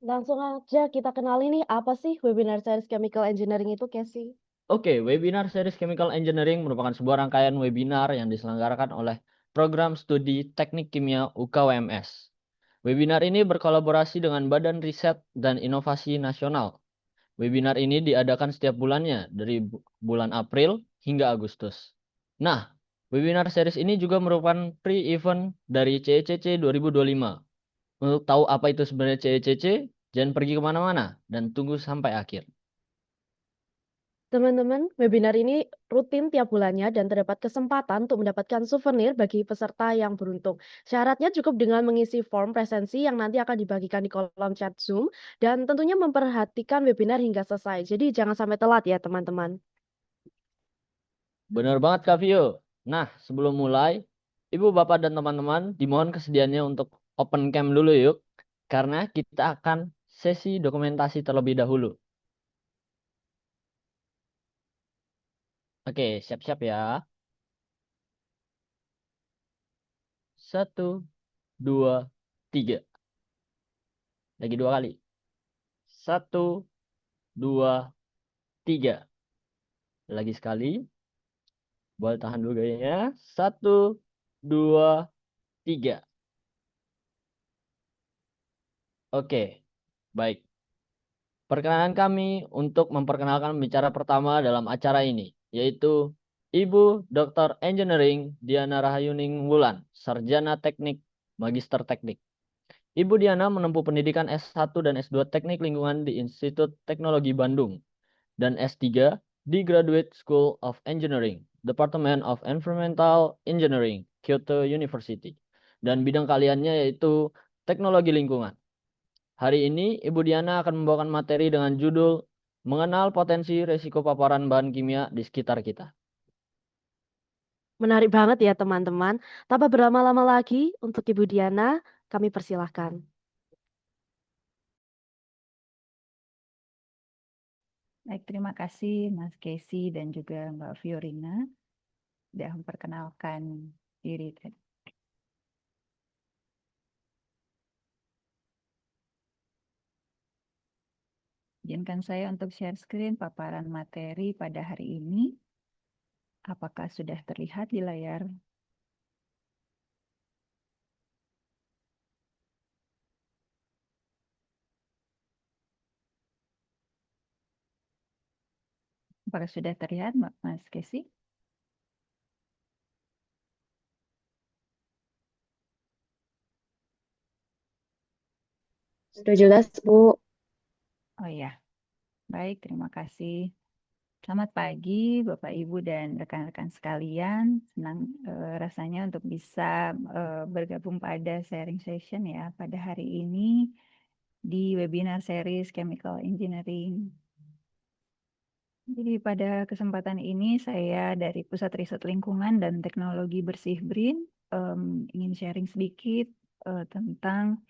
Langsung aja kita kenali nih, apa sih webinar series Chemical Engineering itu, Casey? Oke, webinar series Chemical Engineering merupakan sebuah rangkaian webinar yang diselenggarakan oleh Program Studi Teknik Kimia UKWMS. Webinar ini berkolaborasi dengan Badan Riset dan Inovasi Nasional. Webinar ini diadakan setiap bulannya dari bulan April hingga Agustus. Nah, webinar series ini juga merupakan pre-event dari CECC 2025. Untuk tahu apa itu sebenarnya CECC, jangan pergi kemana-mana dan tunggu sampai akhir. Teman-teman, webinar ini rutin tiap bulannya dan terdapat kesempatan untuk mendapatkan souvenir bagi peserta yang beruntung. Syaratnya cukup dengan mengisi form presensi yang nanti akan dibagikan di kolom chat Zoom dan tentunya memperhatikan webinar hingga selesai. Jadi jangan sampai telat ya, teman-teman. Benar banget Kak Vio. Nah, sebelum mulai, Ibu, Bapak, dan teman-teman dimohon kesediaannya untuk open cam dulu yuk. Karena kita akan sesi dokumentasi terlebih dahulu. Oke, siap-siap ya. 1, 2, 3. Lagi 2 kali. 1, 2, 3. Lagi sekali. Boleh tahan dulu gayanya. 1, 2, 3. Oke, baik. Perkenalan kami untuk memperkenalkan pembicara pertama dalam acara ini, yaitu Ibu Dr. Engineering Diana Rahayuning Wulan, Sarjana Teknik, Magister Teknik. Ibu Diana menempuh pendidikan S1 dan S2 Teknik Lingkungan di Institut Teknologi Bandung dan S3 di Graduate School of Engineering, Department of Environmental Engineering, Kyoto University. Dan bidang kaliannya yaitu Teknologi Lingkungan. Hari ini, Ibu Diana akan membawakan materi dengan judul Mengenal Potensi Risiko Paparan Bahan Kimia di Sekitar Kita. Menarik banget ya, teman-teman. Tanpa berlama-lama lagi, untuk Ibu Diana, kami persilahkan. Baik, terima kasih Mas Casey dan juga Mbak Fiorina sudah memperkenalkan diri tadi. Izinkan saya untuk share screen paparan materi pada hari ini. Apakah sudah terlihat di layar? Apakah sudah terlihat, Mas Casey? Sudah jelas, Bu. Oh iya, baik, terima kasih. Selamat pagi, Bapak, Ibu, dan rekan-rekan sekalian. Senang rasanya untuk bisa bergabung pada sharing session ya pada hari ini di webinar series Chemical Engineering. Jadi pada kesempatan ini saya dari Pusat Riset Lingkungan dan Teknologi Bersih BRIN ingin sharing sedikit tentang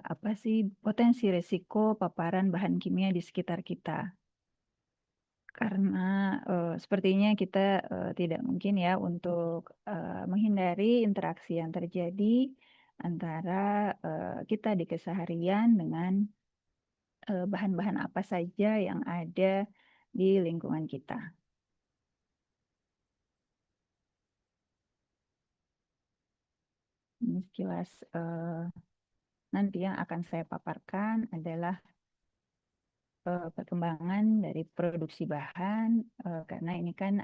apa sih potensi risiko paparan bahan kimia di sekitar kita. Karena sepertinya kita tidak mungkin ya untuk menghindari interaksi yang terjadi antara kita di keseharian dengan bahan-bahan apa saja yang ada di lingkungan kita. Ini sekilas nanti yang akan saya paparkan adalah perkembangan dari produksi bahan, karena ini kan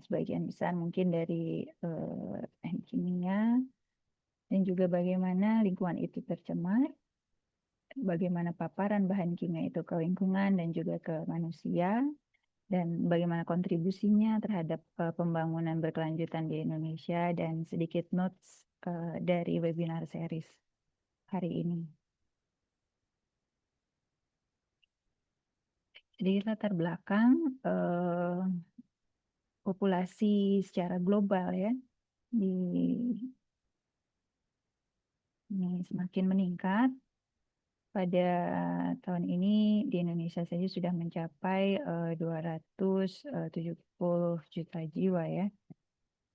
sebagian besar mungkin dari teknik kimia, dan juga bagaimana lingkungan itu tercemar, bagaimana paparan bahan kimia itu ke lingkungan dan juga ke manusia, dan bagaimana kontribusinya terhadap pembangunan berkelanjutan di Indonesia, dan sedikit notes dari webinar series hari ini. Jadi latar belakang populasi secara global ya ini semakin meningkat. Pada tahun ini di Indonesia saja sudah mencapai 270 juta jiwa ya.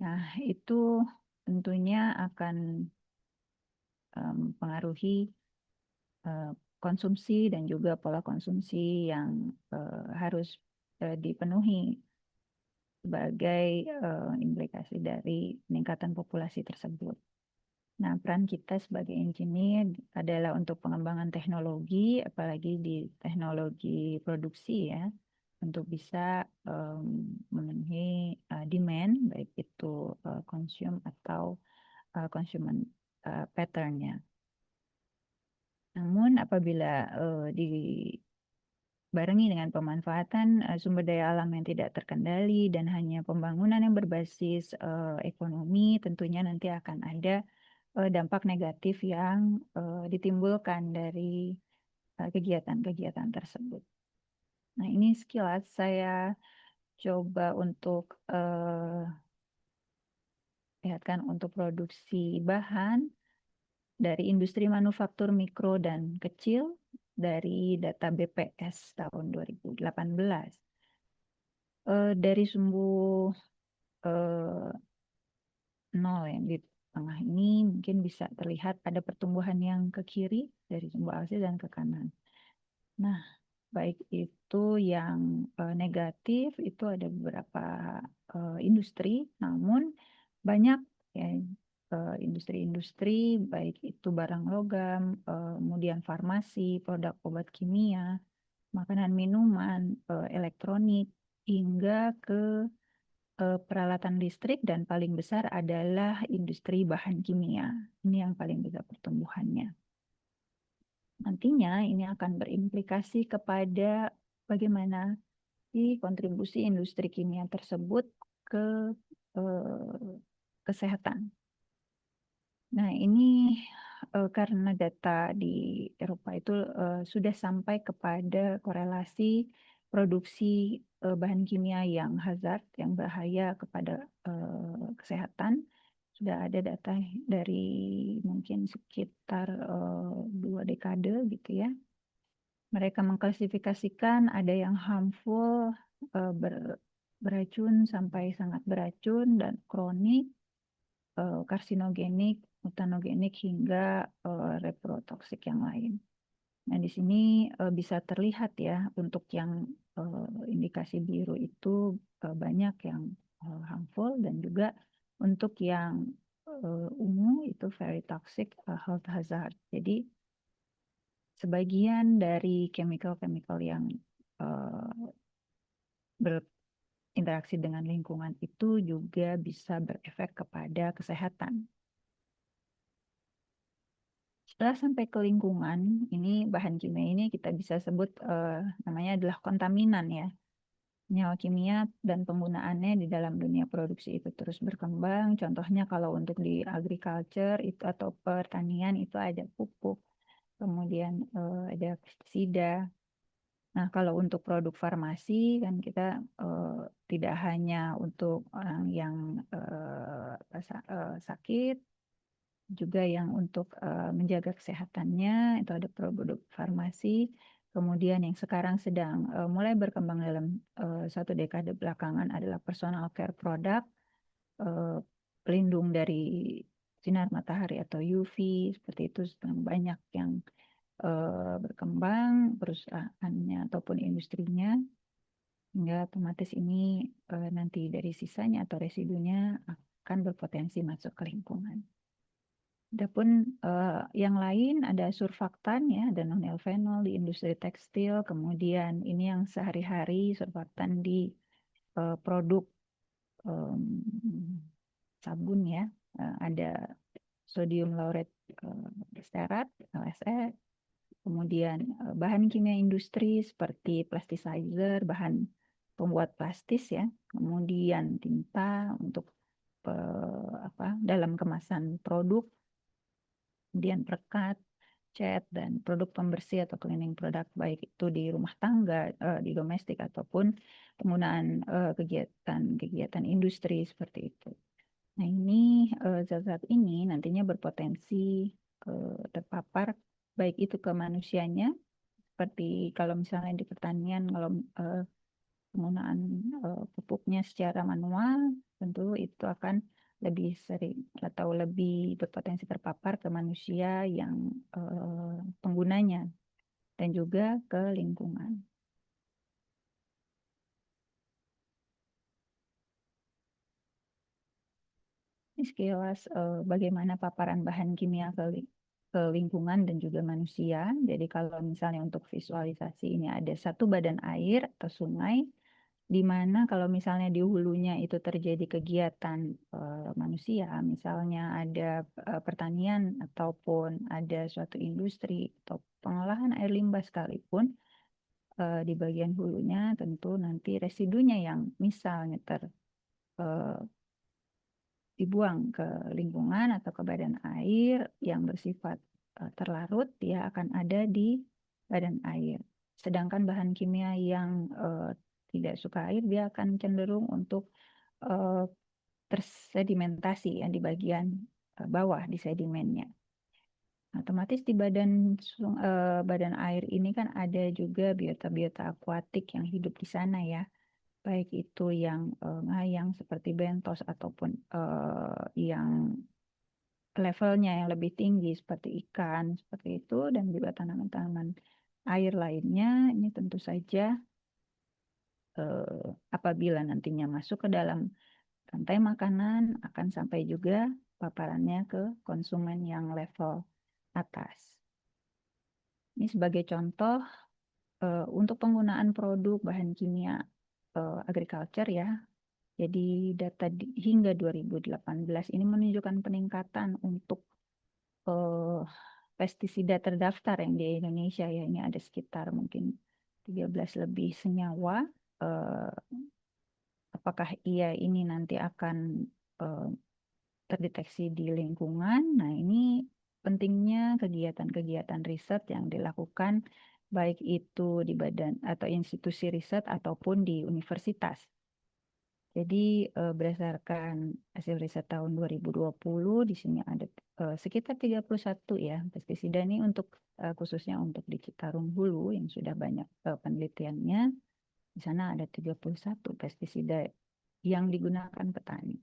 Nah, itu tentunya akan mempengaruhi konsumsi dan juga pola konsumsi yang harus dipenuhi sebagai implikasi dari peningkatan populasi tersebut. Nah, peran kita sebagai engineer adalah untuk pengembangan teknologi, apalagi di teknologi produksi ya, untuk bisa memenuhi demand, baik itu consume atau consumer pattern-nya. Namun apabila dibarengi dengan pemanfaatan sumber daya alam yang tidak terkendali dan hanya pembangunan yang berbasis ekonomi, tentunya nanti akan ada dampak negatif yang ditimbulkan dari kegiatan-kegiatan tersebut. Nah, ini sekilas saya coba untuk lihatkan untuk produksi bahan dari industri manufaktur mikro dan kecil dari data BPS tahun 2018. Dari sumbu nol yang di tengah ini mungkin bisa terlihat ada pertumbuhan yang ke kiri dari sumbu aksi dan ke kanan. Nah, baik itu yang negatif itu ada beberapa industri, namun banyak ya industri-industri baik itu barang logam, kemudian farmasi, produk obat kimia, makanan minuman, elektronik, hingga ke peralatan listrik dan paling besar adalah industri bahan kimia. Ini yang paling besar pertumbuhannya. Nantinya ini akan berimplikasi kepada bagaimana kontribusi industri kimia tersebut ke kesehatan. Nah, ini karena data di Eropa itu sudah sampai kepada korelasi produksi bahan kimia yang hazard, yang bahaya kepada kesehatan. Sudah ada data dari mungkin sekitar 2 dekade gitu ya. Mereka mengklasifikasikan ada yang harmful, beracun sampai sangat beracun dan kronik, karsinogenik, mutanogenik hingga reprotoksik yang lain. Nah, di sini bisa terlihat ya untuk yang indikasi biru itu banyak yang harmful dan juga untuk yang ungu itu very toxic, health hazard. Jadi sebagian dari chemical-chemical yang berinteraksi dengan lingkungan itu juga bisa berefek kepada kesehatan. Setelah sampai ke lingkungan, ini bahan kimia ini kita bisa sebut namanya adalah kontaminan ya. Senyawa kimia dan penggunaannya di dalam dunia produksi itu terus berkembang. Contohnya kalau untuk di agriculture itu atau pertanian itu ada pupuk, kemudian ada pestisida. Nah, kalau untuk produk farmasi kan kita tidak hanya untuk orang yang sakit, juga yang untuk menjaga kesehatannya itu ada produk farmasi. Kemudian yang sekarang sedang mulai berkembang dalam 1 dekade belakangan adalah personal care product, pelindung dari sinar matahari atau UV, seperti itu sedang banyak yang berkembang perusahaannya ataupun industrinya, hingga otomatis ini nanti dari sisanya atau residunya akan berpotensi masuk ke lingkungan. Adapun yang lain ada surfaktan ya, ada nonylphenol di industri tekstil, kemudian ini yang sehari-hari surfaktan di produk sabun ya, ada sodium lauret stearat LSE, kemudian bahan kimia industri seperti plasticizer, bahan pembuat plastis ya, kemudian tinta untuk dalam kemasan produk, kemudian perekat, cat, dan produk pembersih atau cleaning product baik itu di rumah tangga, di domestik ataupun penggunaan kegiatan industri seperti itu. Nah, ini zat-zat ini nantinya berpotensi terpapar baik itu ke manusianya, seperti kalau misalnya di pertanian kalau penggunaan pupuknya secara manual, tentu itu akan lebih sering atau lebih berpotensi terpapar ke manusia yang penggunanya. dan juga ke lingkungan. Ini sekilas bagaimana paparan bahan kimia ke lingkungan dan juga manusia. Jadi kalau misalnya untuk visualisasi ini ada satu badan air atau sungai, di mana kalau misalnya di hulunya itu terjadi kegiatan manusia, misalnya ada pertanian ataupun ada suatu industri atau pengolahan air limbah sekalipun, di bagian hulunya tentu nanti residunya yang misalnya dibuang ke lingkungan atau ke badan air yang bersifat terlarut, dia akan ada di badan air. Sedangkan bahan kimia yang tidak suka air, dia akan cenderung untuk tersedimentasi yang di bagian bawah di sedimennya. Otomatis di badan air ini kan ada juga biota-biota akuatik yang hidup di sana ya, baik itu yang ngayang seperti bentos ataupun yang levelnya yang lebih tinggi seperti ikan seperti itu, dan juga tanaman-tanaman air lainnya. Ini tentu saja apabila nantinya masuk ke dalam rantai makanan akan sampai juga paparannya ke konsumen yang level atas. Ini sebagai contoh untuk penggunaan produk bahan kimia agriculture ya. Jadi data hingga 2018 ini menunjukkan peningkatan untuk pestisida terdaftar yang di Indonesia ya. Ini ada sekitar mungkin 13 lebih senyawa. Apakah ini nanti akan terdeteksi di lingkungan? Nah, ini pentingnya kegiatan-kegiatan riset yang dilakukan baik itu di badan atau institusi riset ataupun di universitas. Jadi berdasarkan hasil riset tahun 2020 di sini ada sekitar 31 ya pestisida ini untuk khususnya untuk di Citarum Hulu yang sudah banyak penelitiannya. Di sana ada 31 pestisida yang digunakan petani.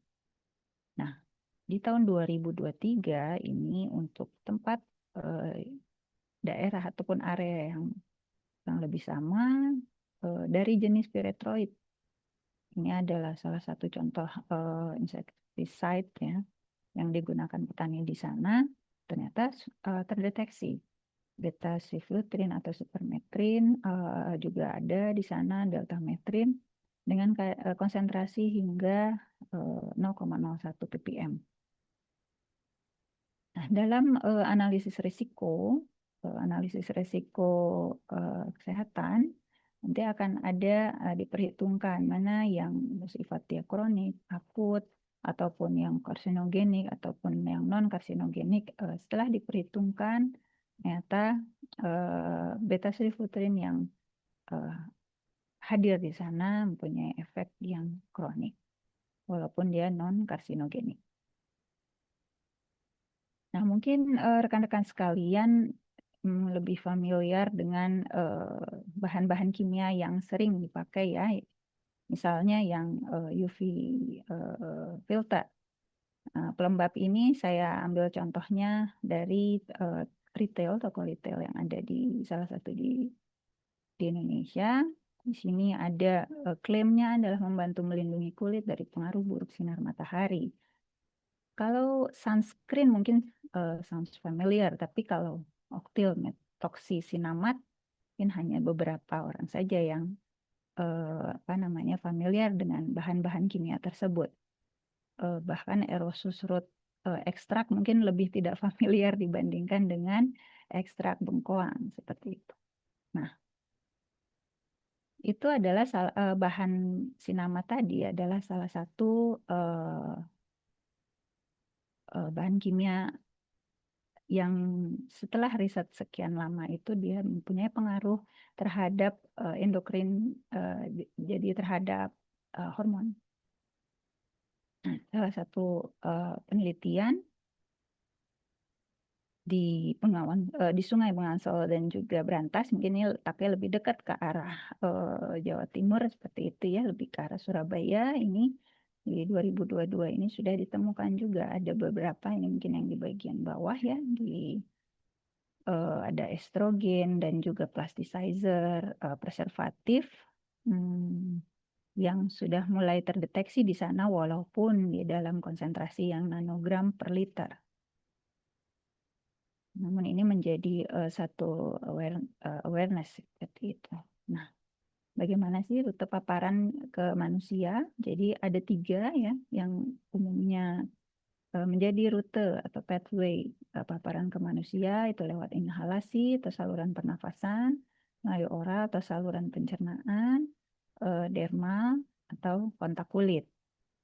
Nah, di tahun 2023 ini untuk tempat daerah ataupun area yang lebih sama dari jenis piretroid. Ini adalah salah satu contoh insecticide ya yang digunakan petani di sana, ternyata terdeteksi beta-siflutrin atau supermetrin, juga ada di sana deltametrin dengan konsentrasi hingga 0,01 ppm. Nah, dalam analisis risiko kesehatan, nanti akan ada diperhitungkan mana yang bersifat dia kronik, akut, ataupun yang karsinogenik, ataupun yang non-karsinogenik. Setelah diperhitungkan, ternyata beta-siflutrin yang hadir di sana mempunyai efek yang kronik, walaupun dia non-karsinogenik. Nah, mungkin rekan-rekan sekalian lebih familiar dengan bahan-bahan kimia yang sering dipakai ya, misalnya yang UV filter. Pelembab ini saya ambil contohnya dari toko retail yang ada di salah satu di Indonesia. Di sini ada klaimnya adalah membantu melindungi kulit dari pengaruh buruk sinar matahari. Kalau sunscreen mungkin sounds familiar, tapi kalau octylmethoxycinamate mungkin hanya beberapa orang saja yang familiar dengan bahan-bahan kimia tersebut. Bahkan Erosus root ekstrak mungkin lebih tidak familiar dibandingkan dengan ekstrak bengkoang seperti itu. Nah, itu adalah bahan sinama tadi adalah salah satu bahan kimia yang setelah riset sekian lama itu dia mempunyai pengaruh terhadap endokrin, jadi terhadap hormon. Nah, salah satu penelitian di Sungai Bengawan Solo dan juga Brantas, mungkin ini letaknya lebih dekat ke arah Jawa Timur seperti itu ya, lebih ke arah Surabaya. Ini di 2022 ini sudah ditemukan juga ada beberapa, ini mungkin yang di bagian bawah ya, di ada estrogen dan juga plasticizer, preservatif yang sudah mulai terdeteksi di sana walaupun di dalam konsentrasi yang nanogram per liter. Namun ini menjadi satu awareness seperti itu. Nah, bagaimana sih rute paparan ke manusia? Jadi ada 3 ya yang umumnya menjadi rute atau pathway paparan ke manusia, itu lewat inhalasi atau saluran pernafasan, melalui oral atau saluran pencernaan, dermal atau kontak kulit.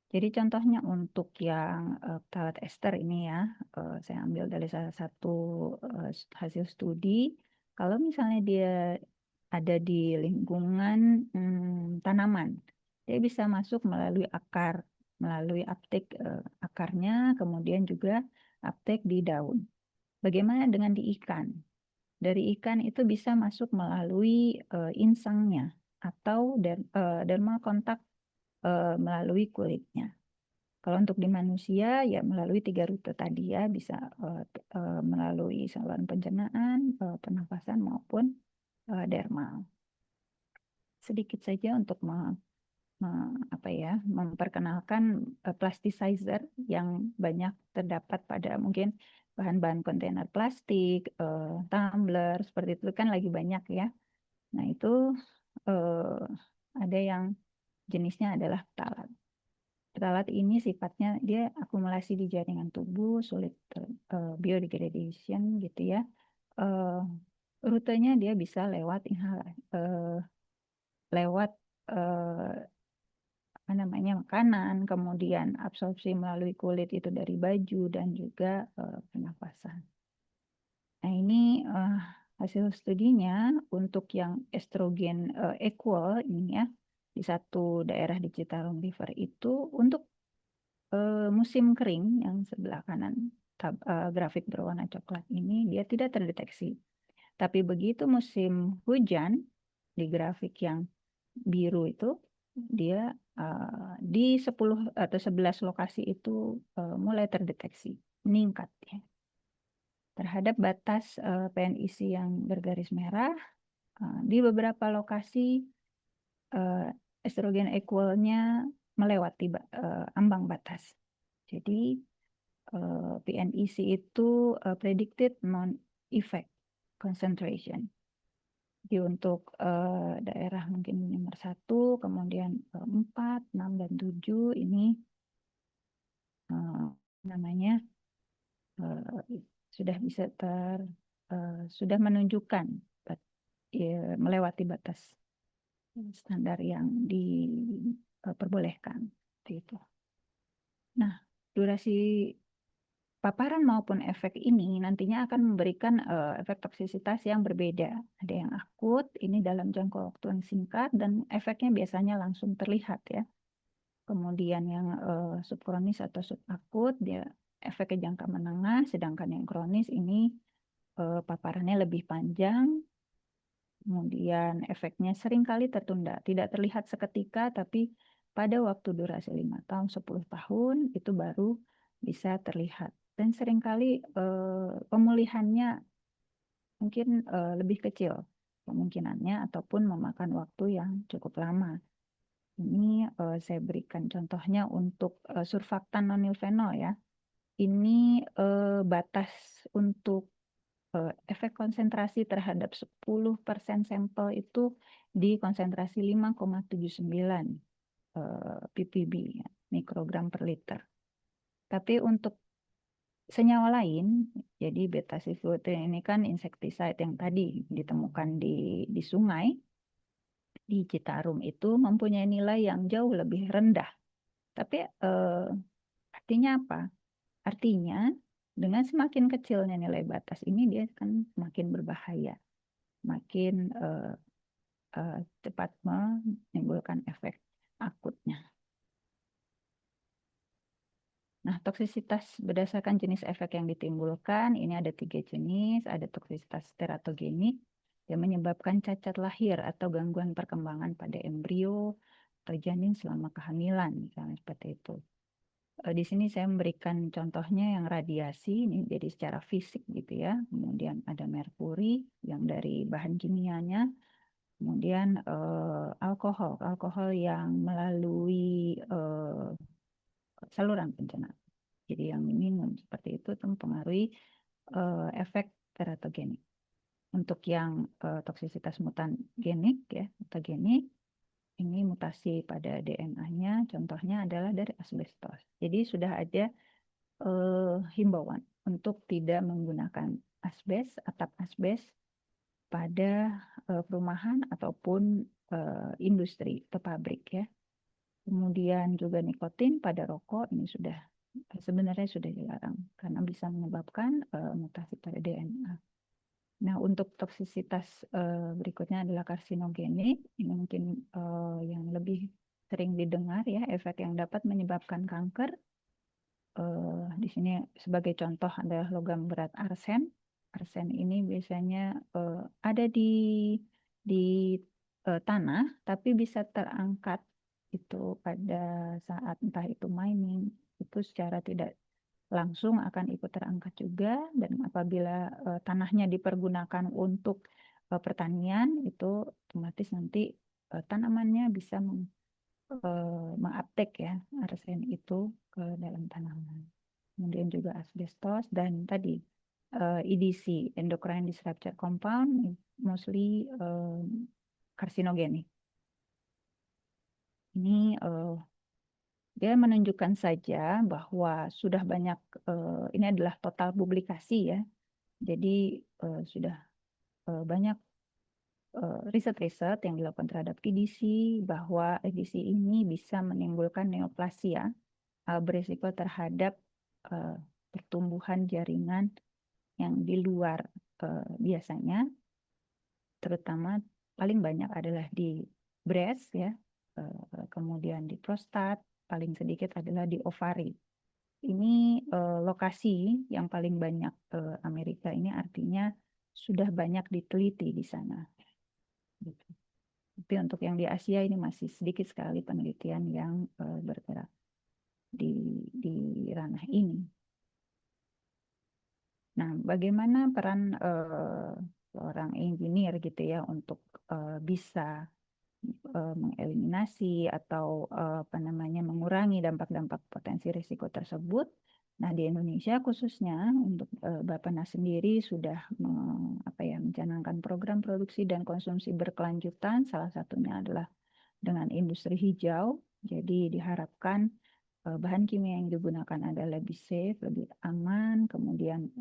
Jadi contohnya untuk yang phthalate ester ini ya, saya ambil dari salah satu hasil studi. Kalau misalnya dia ada di lingkungan tanaman, dia bisa masuk melalui akar, melalui uptake akarnya, kemudian juga uptake di daun. Bagaimana dengan di ikan? Dari ikan itu bisa masuk melalui insangnya atau dermal kontak melalui kulitnya. Kalau untuk di manusia ya melalui 3 rute tadi ya, bisa melalui saluran pencernaan, pernafasan maupun dermal. Sedikit saja untuk memperkenalkan plasticizer yang banyak terdapat pada mungkin bahan-bahan kontainer plastik, tumbler, seperti itu kan lagi banyak ya. Nah itu ada yang jenisnya adalah phthalate. Phthalate ini sifatnya dia akumulasi di jaringan tubuh, sulit biodegradation gitu ya. Rutenya dia bisa lewat makanan, kemudian absorpsi melalui kulit itu dari baju dan juga pernafasan. Nah ini hasil studinya untuk yang estrogen equal ini ya di satu daerah di Citarum River itu untuk musim kering yang sebelah kanan grafik berwarna coklat ini dia tidak terdeteksi. Tapi begitu musim hujan di grafik yang biru itu dia di 10 atau 11 lokasi itu mulai terdeteksi meningkat ya. Terhadap batas PNIC yang bergaris merah di beberapa lokasi estrogen equalnya melewati ambang batas. Jadi PNIC itu predicted non-effect concentration. Jadi untuk daerah mungkin nomor 1, kemudian 4, 6, dan 7 ini sudah bisa sudah menunjukkan melewati batas standar yang diperbolehkan. Itu. Nah, durasi paparan maupun efek ini nantinya akan memberikan efek toksisitas yang berbeda. Ada yang akut, ini dalam jangka waktu yang singkat, dan efeknya biasanya langsung terlihat ya. Kemudian yang subkronis atau subakut, dia efeknya jangka menengah, sedangkan yang kronis ini paparannya lebih panjang, kemudian efeknya seringkali tertunda, tidak terlihat seketika, tapi pada waktu durasi 5 tahun, 10 tahun, itu baru bisa terlihat. Dan seringkali pemulihannya mungkin lebih kecil kemungkinannya ataupun memakan waktu yang cukup lama. Ini saya berikan contohnya untuk surfaktan nonilfenol ya. Ini batas untuk efek konsentrasi terhadap 10% sampel itu di konsentrasi 5,79 ppb ya, mikrogram per liter. Tapi untuk senyawa lain, jadi beta-siflutin ini kan insektisida yang tadi ditemukan di sungai, di Citarum itu mempunyai nilai yang jauh lebih rendah. Tapi artinya apa? Artinya dengan semakin kecilnya nilai batas ini dia kan semakin berbahaya, makin cepat menimbulkan efek akutnya. Nah, toksisitas berdasarkan jenis efek yang ditimbulkan, ini ada 3 jenis, ada toksisitas teratogenik yang menyebabkan cacat lahir atau gangguan perkembangan pada embrio atau janin selama kehamilan, misalnya seperti itu. Di sini saya memberikan contohnya yang radiasi, ini jadi secara fisik gitu ya. Kemudian ada merkuri yang dari bahan kimianya. Kemudian alkohol yang melalui saluran pencernaan. Jadi yang diminum seperti itu mempengaruhi efek teratogenik. Untuk yang toksisitas mutagenik ya, mutagenik ini mutasi pada DNA-nya, contohnya adalah dari asbestos. Jadi sudah ada himbauan untuk tidak menggunakan atap asbes pada perumahan ataupun industri atau pabrik ya. Kemudian juga nikotin pada rokok ini sebenarnya sudah dilarang karena bisa menyebabkan mutasi pada DNA. Nah, untuk toksisitas berikutnya adalah karsinogenik. Ini mungkin yang lebih sering didengar ya, efek yang dapat menyebabkan kanker. Di sini sebagai contoh adalah logam berat arsen. Arsen ini biasanya ada di tanah, tapi bisa terangkat itu pada saat entah itu mining, itu secara tidak langsung akan ikut terangkat juga. Dan apabila tanahnya dipergunakan untuk pertanian, itu otomatis nanti tanamannya bisa menguptake ya arsen itu ke dalam tanaman. Kemudian juga asbestos dan tadi EDC, endocrine disruptor compound, mostly karsinogenik. Ini dia menunjukkan saja bahwa sudah banyak, ini adalah total publikasi ya, jadi sudah banyak riset-riset yang dilakukan terhadap EDC, bahwa EDC ini bisa menimbulkan neoplasia, berisiko terhadap pertumbuhan jaringan yang di luar biasanya, terutama paling banyak adalah di breast ya, kemudian di prostat, paling sedikit adalah di ovari. Ini lokasi yang paling banyak Amerika ini artinya sudah banyak diteliti di sana. Gitu. Tapi untuk yang di Asia ini masih sedikit sekali penelitian yang bergerak di ranah ini. Nah, bagaimana peran seorang engineer gitu ya untuk bisa mengeliminasi atau mengurangi dampak-dampak potensi risiko tersebut. Nah, di Indonesia khususnya untuk Bappenas sendiri sudah mencanangkan program produksi dan konsumsi berkelanjutan. Salah satunya adalah dengan industri hijau. Jadi diharapkan bahan kimia yang digunakan adalah lebih safe, lebih aman, kemudian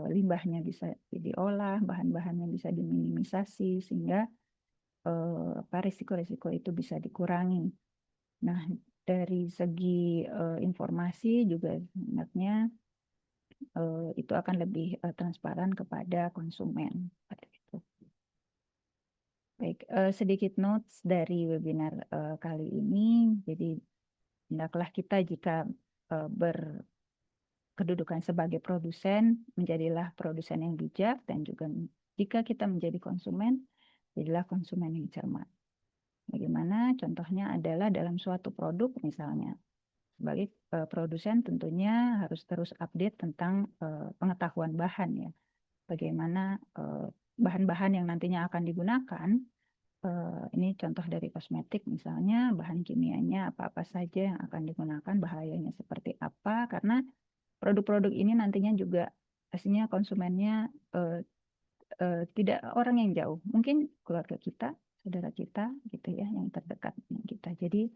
limbahnya bisa diolah, bahan-bahannya bisa diminimisasi sehingga risiko-risiko itu bisa dikurangi. Nah, dari segi informasi juga sebenarnya itu akan lebih transparan kepada konsumen. Baik, sedikit notes dari webinar kali ini. Jadi, hendaklah kita jika berkedudukan sebagai produsen, menjadilah produsen yang bijak, dan juga jika kita menjadi konsumen, jadilah konsumen yang cermat. Bagaimana? Contohnya adalah dalam suatu produk misalnya. Sebagai produsen tentunya harus terus update tentang pengetahuan bahan ya. Bagaimana bahan-bahan yang nantinya akan digunakan. Ini contoh dari kosmetik misalnya, bahan kimianya apa-apa saja yang akan digunakan, bahayanya seperti apa. Karena produk-produk ini nantinya juga pastinya konsumennya tidak orang yang jauh. Mungkin keluarga kita, saudara kita gitu ya, yang terdekat dengan kita. Jadi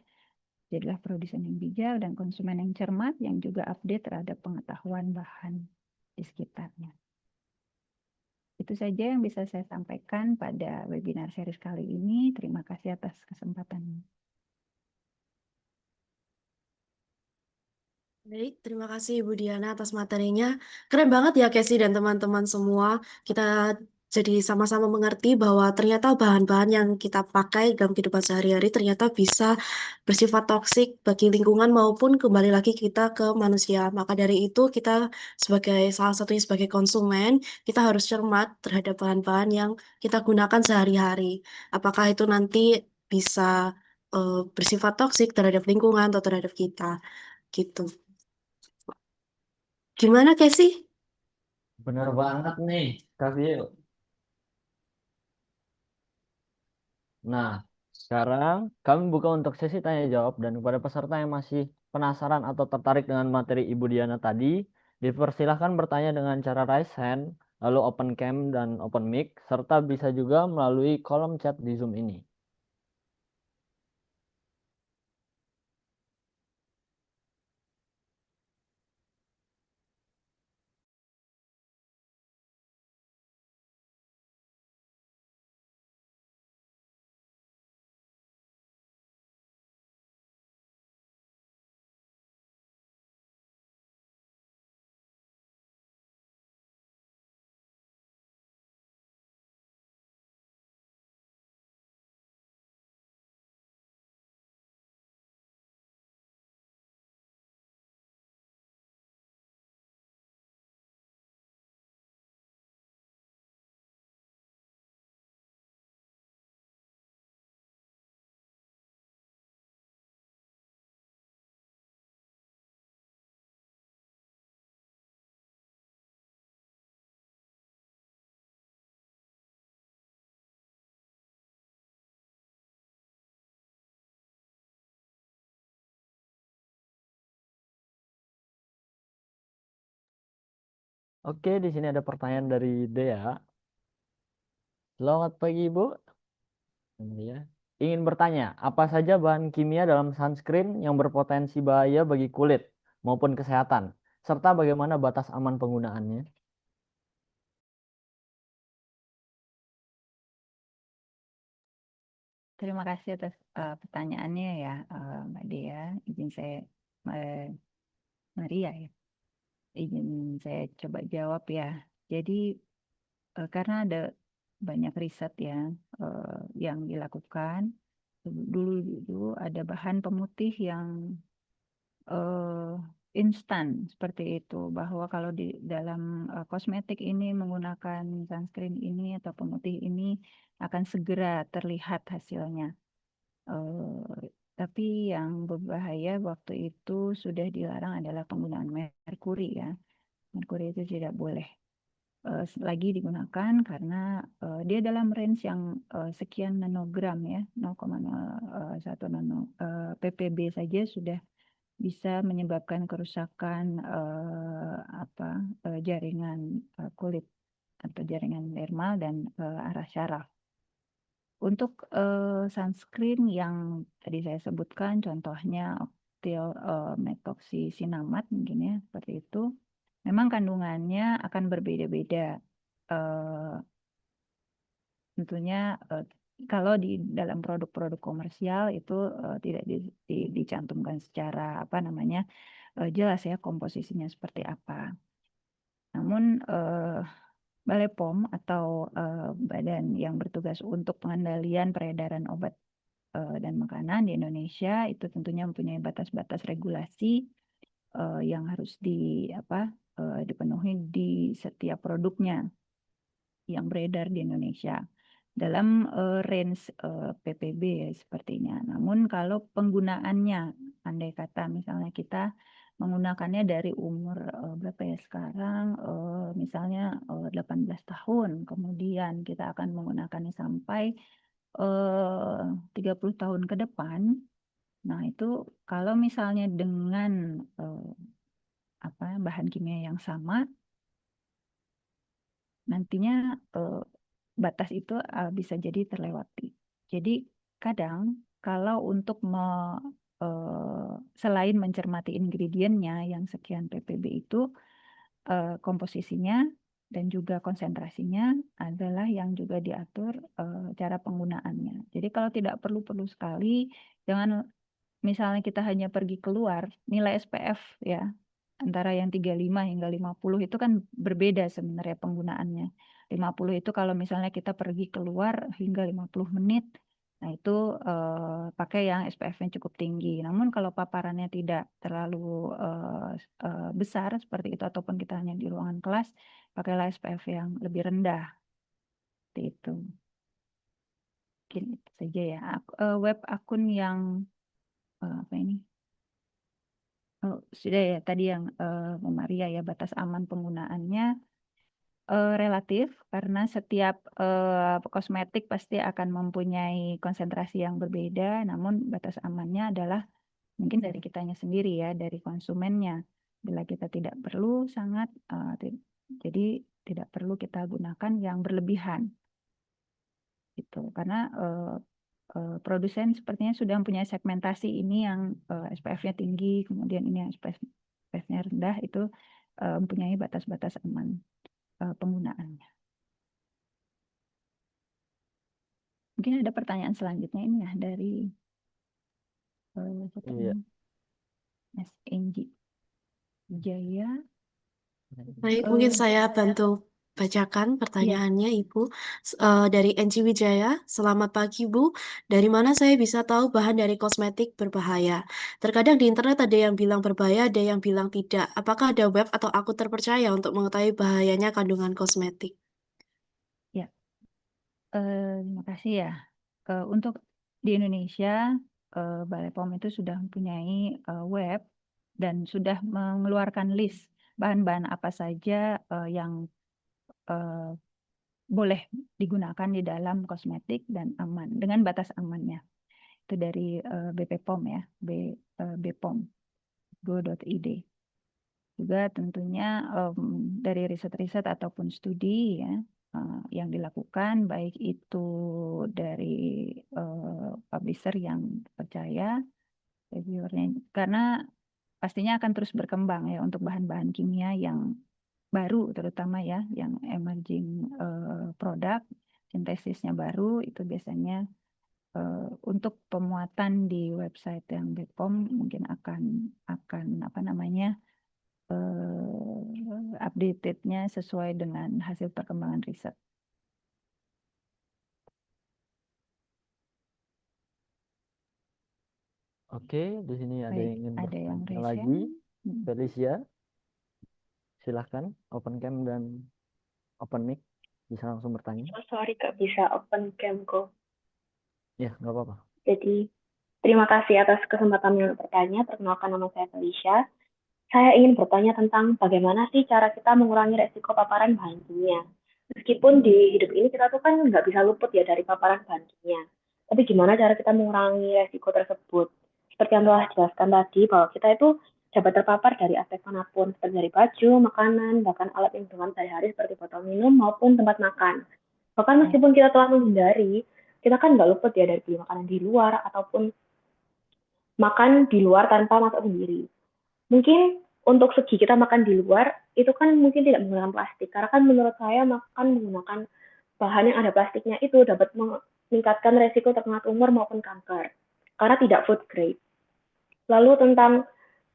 jadilah produsen yang bijak dan konsumen yang cermat yang juga update terhadap pengetahuan bahan di sekitarnya. Itu saja yang bisa saya sampaikan pada webinar series kali ini. Terima kasih atas kesempatannya. Baik, terima kasih Ibu Diana atas materinya. Keren banget ya Casey dan teman-teman semua. Kita jadi sama-sama mengerti bahwa ternyata bahan-bahan yang kita pakai dalam kehidupan sehari-hari ternyata bisa bersifat toksik bagi lingkungan maupun kembali lagi kita ke manusia. Maka dari itu kita salah satunya sebagai konsumen, kita harus cermat terhadap bahan-bahan yang kita gunakan sehari-hari. Apakah itu nanti bisa bersifat toksik terhadap lingkungan atau terhadap kita, gitu. Gimana, Casey? Bener banget nih, Kak Vio. Nah, sekarang kami buka untuk sesi tanya jawab dan kepada peserta yang masih penasaran atau tertarik dengan materi Ibu Diana tadi, dipersilahkan bertanya dengan cara raise hand, lalu open cam dan open mic, serta bisa juga melalui kolom chat di Zoom ini. Oke, di sini ada pertanyaan dari Dea. Selamat pagi, Ibu. Ya. Ingin bertanya, apa saja bahan kimia dalam sunscreen yang berpotensi bahaya bagi kulit maupun kesehatan, serta bagaimana batas aman penggunaannya? Terima kasih atas pertanyaannya ya, Mbak Dea. Izin saya, Maria ya. Izin saya coba jawab ya. Jadi karena ada banyak riset ya yang dilakukan. Dulu ada bahan pemutih yang instan seperti itu, bahwa kalau di dalam kosmetik ini menggunakan sunscreen ini atau pemutih ini akan segera terlihat hasilnya. Tapi yang berbahaya waktu itu sudah dilarang adalah penggunaan merkuri ya. Merkuri itu tidak boleh lagi digunakan karena dia dalam range yang sekian nanogram ya, 0,01 nano ppb saja sudah bisa menyebabkan kerusakan jaringan kulit atau jaringan dermal dan arah syaraf. Untuk sunscreen yang tadi saya sebutkan, contohnya methoxycinamide mungkin ya, seperti itu. Memang kandungannya akan berbeda-beda. Tentunya kalau di dalam produk-produk komersial itu tidak dicantumkan secara jelas ya komposisinya seperti apa. Namun Balai POM atau badan yang bertugas untuk pengendalian peredaran obat dan makanan di Indonesia itu tentunya mempunyai batas-batas regulasi yang harus dipenuhi di setiap produknya yang beredar di Indonesia dalam range ppb ya sepertinya. Namun kalau penggunaannya, andai kata misalnya kita menggunakannya dari umur berapa ya sekarang, misalnya 18 tahun, kemudian kita akan menggunakannya sampai 30 tahun ke depan. Nah, itu kalau misalnya dengan bahan kimia yang sama, nantinya batas itu bisa jadi terlewati. Jadi kadang kalau untuk selain mencermati ingredientnya yang sekian ppb itu, komposisinya dan juga konsentrasinya adalah yang juga diatur cara penggunaannya. Jadi kalau tidak perlu-perlu sekali, jangan misalnya kita hanya pergi keluar, nilai SPF ya antara yang 35 hingga 50 itu kan berbeda sebenarnya penggunaannya. 50 itu kalau misalnya kita pergi keluar hingga 50 menit, nah itu pakai yang SPF-nya cukup tinggi. Namun kalau paparannya tidak terlalu besar seperti itu ataupun kita hanya di ruangan kelas, pakailah SPF yang lebih rendah. Seperti itu. Mungkin itu saja ya. Web akun yang apa ini? Sudah ya tadi yang Maria ya, batas aman penggunaannya relatif karena setiap kosmetik pasti akan mempunyai konsentrasi yang berbeda, namun batas amannya adalah mungkin dari kitanya sendiri ya, dari konsumennya. Bila kita tidak perlu sangat, jadi tidak perlu kita gunakan yang berlebihan. Gitu. Karena produsen sepertinya sudah mempunyai segmentasi ini yang SPF-nya tinggi, kemudian ini yang SPF-nya rendah, itu mempunyai batas-batas aman penggunaannya. Mungkin ada pertanyaan selanjutnya ini ya dari Iya. Mas Enji Jaya. Baik, mungkin saya bantu bacakan pertanyaannya, Ibu. Dari NG Wijaya, selamat pagi, Bu. Dari mana saya bisa tahu bahan dari kosmetik berbahaya? Terkadang di internet ada yang bilang berbahaya, ada yang bilang tidak. Apakah ada web atau akun terpercaya untuk mengetahui bahayanya kandungan kosmetik? Ya, terima kasih ya. Untuk di Indonesia, Balai POM itu sudah mempunyai web dan sudah mengeluarkan list bahan-bahan apa saja yang boleh digunakan di dalam kosmetik dan aman dengan batas amannya. Itu dari BPOM ya, bpom.go.id. Juga tentunya dari riset-riset ataupun studi ya yang dilakukan, baik itu dari publisher yang percaya, reviewernya, karena pastinya akan terus berkembang ya untuk bahan-bahan kimia yang baru, terutama ya yang emerging product, sintesisnya baru, itu biasanya untuk pemuatan di website yang BPOM mungkin akan apa namanya updated-nya sesuai dengan hasil perkembangan riset. Oke, di sini ada Baik, yang ingin ada yang bertanya raise lagi. hand. Felicia, silahkan open cam dan open mic, bisa langsung bertanya. Oh, sorry, Kak, bisa open cam kok. Ya, nggak apa-apa. Jadi, terima kasih atas kesempatannya untuk bertanya. Perkenalkan, nama saya Felicia. Saya ingin bertanya tentang bagaimana sih cara kita mengurangi resiko paparan bahan kimia. Meskipun di hidup ini kita tuh kan nggak bisa luput ya dari paparan bahan kimia. Tapi gimana cara kita mengurangi resiko tersebut? Seperti yang telah dijelaskan tadi, bahwa kita itu dapat terpapar dari aspek manapun, seperti dari baju, makanan, bahkan alat yang digunakan sehari-hari seperti botol minum maupun tempat makan. Bahkan meskipun kita telah menghindari, kita kan nggak luput ya dari beli makanan di luar ataupun makan di luar tanpa masak sendiri. Mungkin untuk segi kita makan di luar, itu kan mungkin tidak menggunakan plastik. Karena kan menurut saya makan menggunakan bahan yang ada plastiknya itu dapat meningkatkan resiko terkena tumor maupun kanker. Karena tidak food grade. Lalu tentang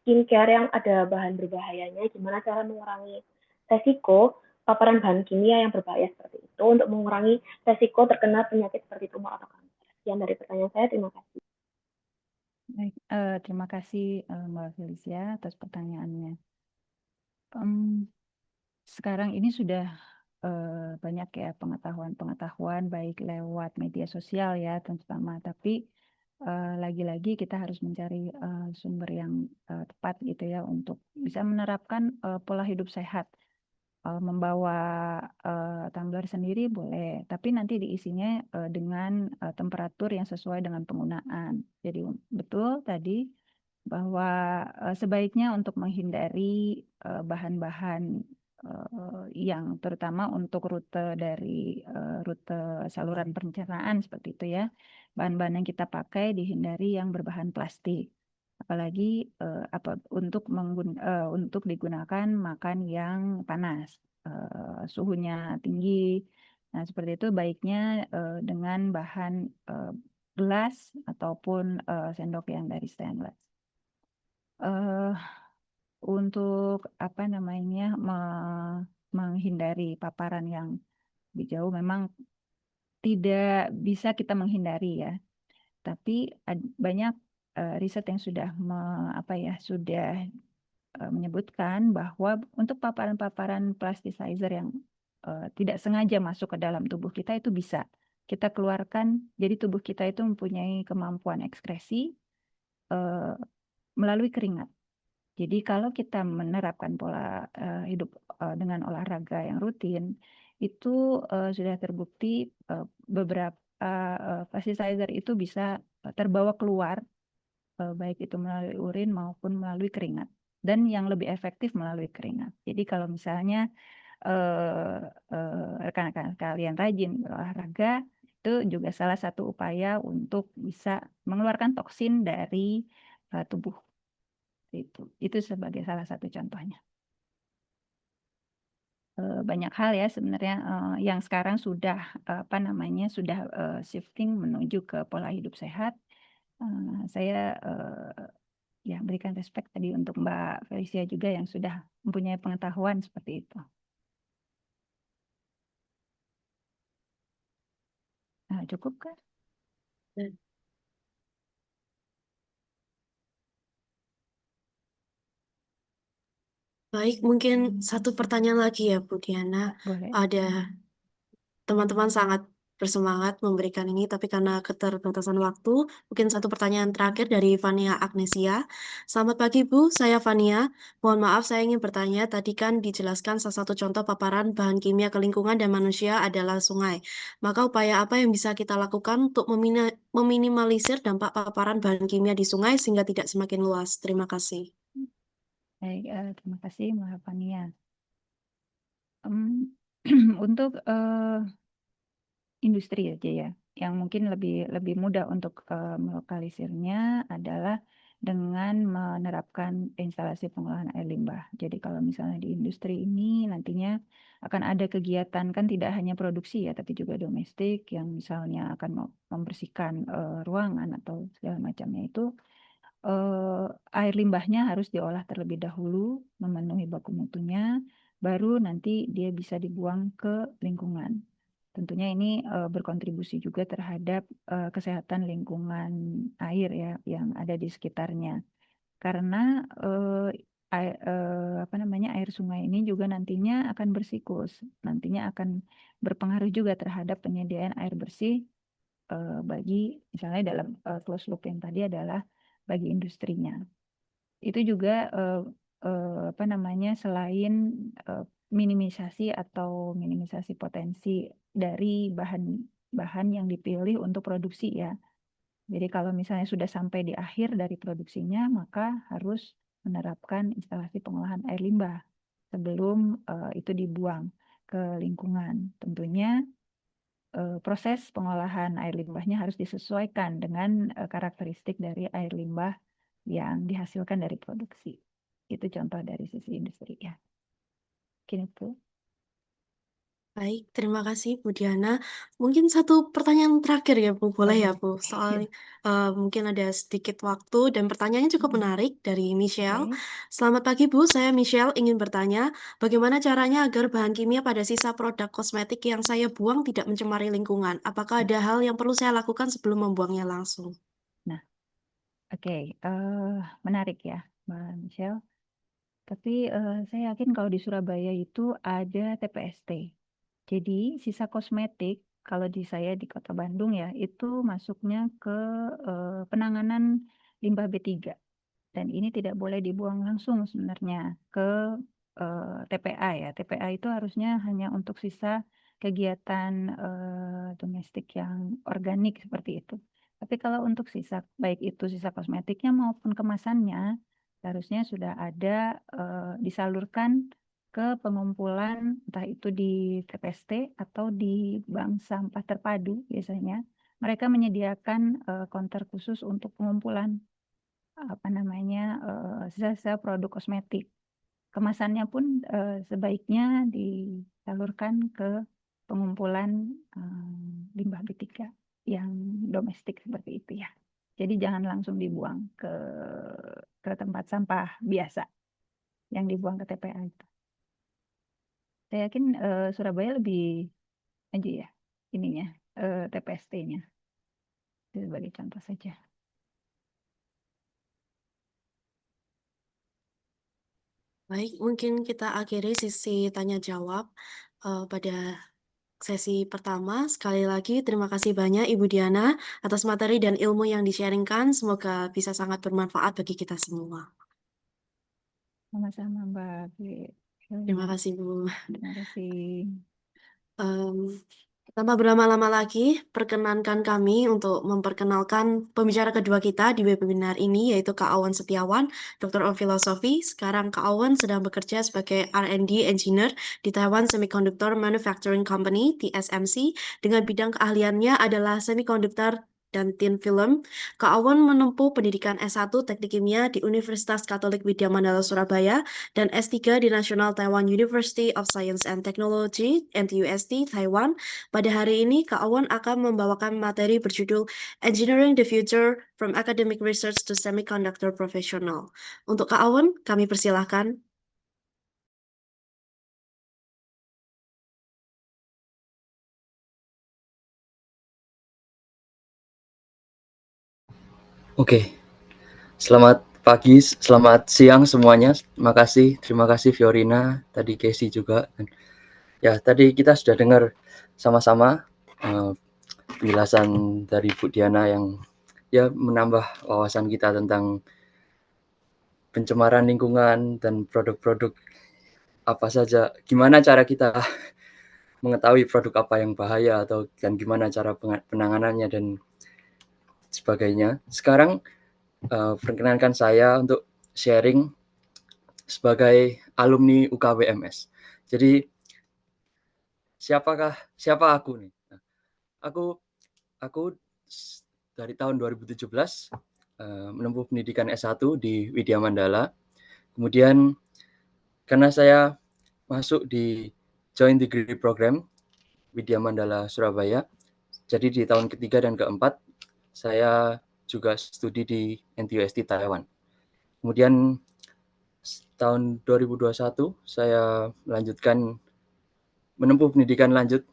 skincare yang ada bahan berbahayanya, gimana cara mengurangi resiko paparan bahan kimia yang berbahaya seperti itu untuk mengurangi resiko terkena penyakit seperti tumor atau kanker. Sekian dari pertanyaan saya, terima kasih. Baik, terima kasih Mbak Felicia atas pertanyaannya. Sekarang ini sudah banyak ya pengetahuan baik lewat media sosial ya terutama, tapi lagi-lagi kita harus mencari sumber yang tepat gitu ya untuk bisa menerapkan pola hidup sehat. Membawa tumbler sendiri boleh, tapi nanti diisinya dengan temperatur yang sesuai dengan penggunaan. Jadi betul tadi bahwa sebaiknya untuk menghindari bahan-bahan yang terutama untuk rute saluran pencernaan seperti itu ya. Bahan-bahan yang kita pakai dihindari yang berbahan plastik. Apalagi untuk digunakan makan yang panas, suhunya tinggi. Nah, seperti itu baiknya dengan bahan gelas ataupun sendok yang dari stainless. Untuk apa namanya menghindari paparan yang lebih jauh memang tidak bisa kita menghindari ya. Tapi banyak riset yang sudah menyebutkan bahwa untuk paparan-paparan plasticizer yang tidak sengaja masuk ke dalam tubuh kita itu bisa kita keluarkan. Jadi tubuh kita itu mempunyai kemampuan ekskresi melalui keringat. Jadi kalau kita menerapkan pola hidup dengan olahraga yang rutin, itu sudah terbukti beberapa plasticizer itu bisa terbawa keluar, baik itu melalui urin maupun melalui keringat. Dan yang lebih efektif melalui keringat. Jadi kalau misalnya rekan-rekan kalian rajin berolahraga, itu juga salah satu upaya untuk bisa mengeluarkan toksin dari tubuh. Itu sebagai salah satu contohnya. Banyak hal ya sebenarnya yang sekarang sudah sudah shifting menuju ke pola hidup sehat. Saya ya berikan respect tadi untuk Mbak Felicia juga yang sudah mempunyai pengetahuan seperti itu. Nah, cukup kan? Baik, mungkin satu pertanyaan lagi ya Bu Diana. Boleh. Ada teman-teman sangat bersemangat memberikan ini, tapi karena keterbatasan waktu, mungkin satu pertanyaan terakhir dari Fania Agnesia. Selamat pagi Bu, saya Fania. Mohon maaf saya ingin bertanya, tadi kan dijelaskan salah satu contoh paparan bahan kimia ke lingkungan dan manusia adalah sungai. Maka upaya apa yang bisa kita lakukan untuk meminimalisir dampak paparan bahan kimia di sungai sehingga tidak semakin luas? Terima kasih. Baik, terima kasih Mbak Fania. Untuk industri aja ya, yang mungkin lebih mudah untuk melokalisirnya adalah dengan menerapkan instalasi pengolahan air limbah. Jadi kalau misalnya di industri ini nantinya akan ada kegiatan, kan tidak hanya produksi ya, tapi juga domestik yang misalnya akan membersihkan ruangan atau segala macamnya itu, air limbahnya harus diolah terlebih dahulu, memenuhi baku mutunya, baru nanti dia bisa dibuang ke lingkungan. Tentunya ini berkontribusi juga terhadap kesehatan lingkungan air ya yang ada di sekitarnya. Karena air sungai ini juga nantinya akan bersiklus, nantinya akan berpengaruh juga terhadap penyediaan air bersih bagi misalnya dalam closed loop yang tadi adalah bagi industrinya. Itu juga selain minimisasi potensi dari bahan yang dipilih untuk produksi ya. Jadi kalau misalnya sudah sampai di akhir dari produksinya, maka harus menerapkan instalasi pengolahan air limbah sebelum itu dibuang ke lingkungan. Tentunya proses pengolahan air limbahnya harus disesuaikan dengan karakteristik dari air limbah yang dihasilkan dari produksi. Itu contoh dari sisi industri ya. Mungkin itu. Baik, terima kasih Bu Diana. Mungkin satu pertanyaan terakhir ya Bu, boleh ya Bu? Soal mungkin ada sedikit waktu dan pertanyaannya cukup menarik dari Michelle. Selamat pagi Bu, saya Michelle ingin bertanya, bagaimana caranya agar bahan kimia pada sisa produk kosmetik yang saya buang tidak mencemari lingkungan? Apakah ada hal yang perlu saya lakukan sebelum membuangnya langsung? Nah, oke, menarik ya Mbak Michelle. Tapi saya yakin kalau di Surabaya itu ada TPST. Jadi sisa kosmetik kalau di saya di Kota Bandung ya itu masuknya ke penanganan limbah B3 dan ini tidak boleh dibuang langsung sebenarnya ke TPA ya. TPA itu harusnya hanya untuk sisa kegiatan domestik yang organik seperti itu. Tapi kalau untuk sisa baik itu sisa kosmetiknya maupun kemasannya harusnya sudah ada disalurkan ke pengumpulan entah itu di TPST atau di bank sampah terpadu biasanya mereka menyediakan konter khusus untuk pengumpulan sisa-sisa produk kosmetik. Kemasannya pun sebaiknya disalurkan ke pengumpulan limbah B3 yang domestik seperti itu ya. Jadi jangan langsung dibuang ke tempat sampah biasa yang dibuang ke TPA itu. Saya yakin Surabaya lebih maju ya ininya TPST-nya. Itu sebagai contoh saja. Baik, mungkin kita akhiri sesi tanya jawab pada sesi pertama. Sekali lagi terima kasih banyak Ibu Diana atas materi dan ilmu yang di-sharingkan. Semoga bisa sangat bermanfaat bagi kita semua. Sama-sama Mbak Terima kasih, Bu. Terima kasih. Tanpa berlama-lama lagi, perkenankan kami untuk memperkenalkan pembicara kedua kita di webinar ini, yaitu Kak Awan Setiawan, Dr. of Philosophy. Sekarang Kak Awan sedang bekerja sebagai R&D Engineer di Taiwan Semiconductor Manufacturing Company, TSMC, dengan bidang keahliannya adalah semiconductor dan thin film. Kak Awan menempuh pendidikan S1 Teknik Kimia di Universitas Katolik Widya Mandala Surabaya dan S3 di National Taiwan University of Science and Technology, NTUST, Taiwan. Pada hari ini, Kak Awan akan membawakan materi berjudul Engineering the Future from Academic Research to Semiconductor Professional. Untuk Kak Awan, kami persilahkan. Oke, selamat pagi, selamat siang semuanya. Terima kasih Fiorina, tadi Casey juga. Ya, tadi kita sudah dengar sama-sama penjelasan dari Bu Diana yang ya menambah wawasan kita tentang pencemaran lingkungan dan produk-produk apa saja. Gimana cara kita mengetahui produk apa yang bahaya dan gimana cara penanganannya dan sebagainya. Sekarang perkenankan saya untuk sharing sebagai alumni UKWMS. Jadi siapa aku nih? Nah, aku dari tahun 2017 menempuh pendidikan S1 di Widya Mandala. Kemudian karena saya masuk di Joint Degree Program Widya Mandala Surabaya, jadi di tahun ketiga dan keempat saya juga studi di NTUST Taiwan. Kemudian tahun 2021 saya melanjutkan menempuh pendidikan lanjut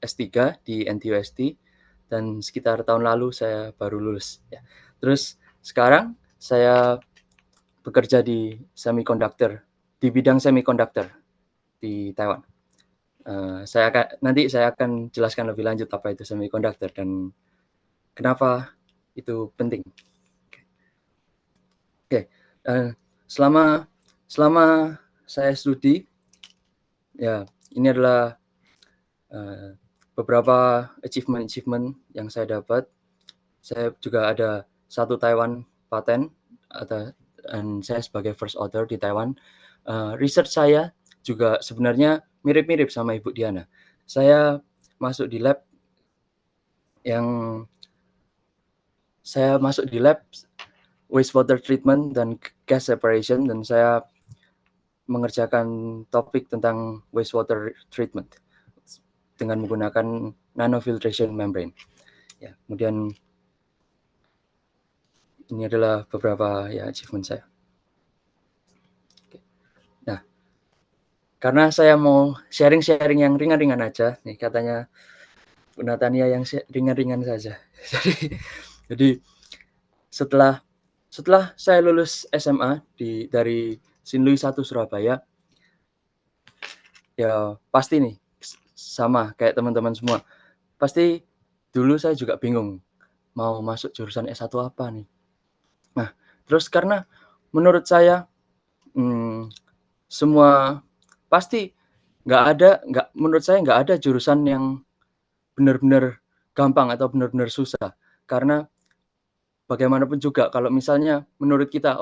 S3 di NTUST dan sekitar tahun lalu saya baru lulus. Ya. Terus sekarang saya bekerja di bidang semiconductor di Taiwan. Nanti saya akan jelaskan lebih lanjut apa itu semiconductor dan kenapa itu penting. Oke. Selama saya studi, ya ini adalah beberapa achievement yang saya dapat. Saya juga ada 1 Taiwan patent dan saya sebagai first author di Taiwan. Research saya juga sebenarnya mirip-mirip sama Ibu Diana. Saya masuk di lab wastewater treatment dan gas separation, dan saya mengerjakan topik tentang wastewater treatment dengan menggunakan nanofiltration membrane. Ya, kemudian ini adalah beberapa achievement saya. Nah, karena saya mau sharing yang ringan-ringan aja, nih katanya Bu Natania yang ringan-ringan saja. Jadi setelah saya lulus SMA dari Sinlui 1 Surabaya, ya pasti nih sama kayak teman-teman semua. Pasti dulu saya juga bingung mau masuk jurusan S1 apa nih. Nah, terus karena menurut saya semua pasti menurut saya nggak ada jurusan yang benar-benar gampang atau benar-benar susah. Karena bagaimanapun juga kalau misalnya menurut kita,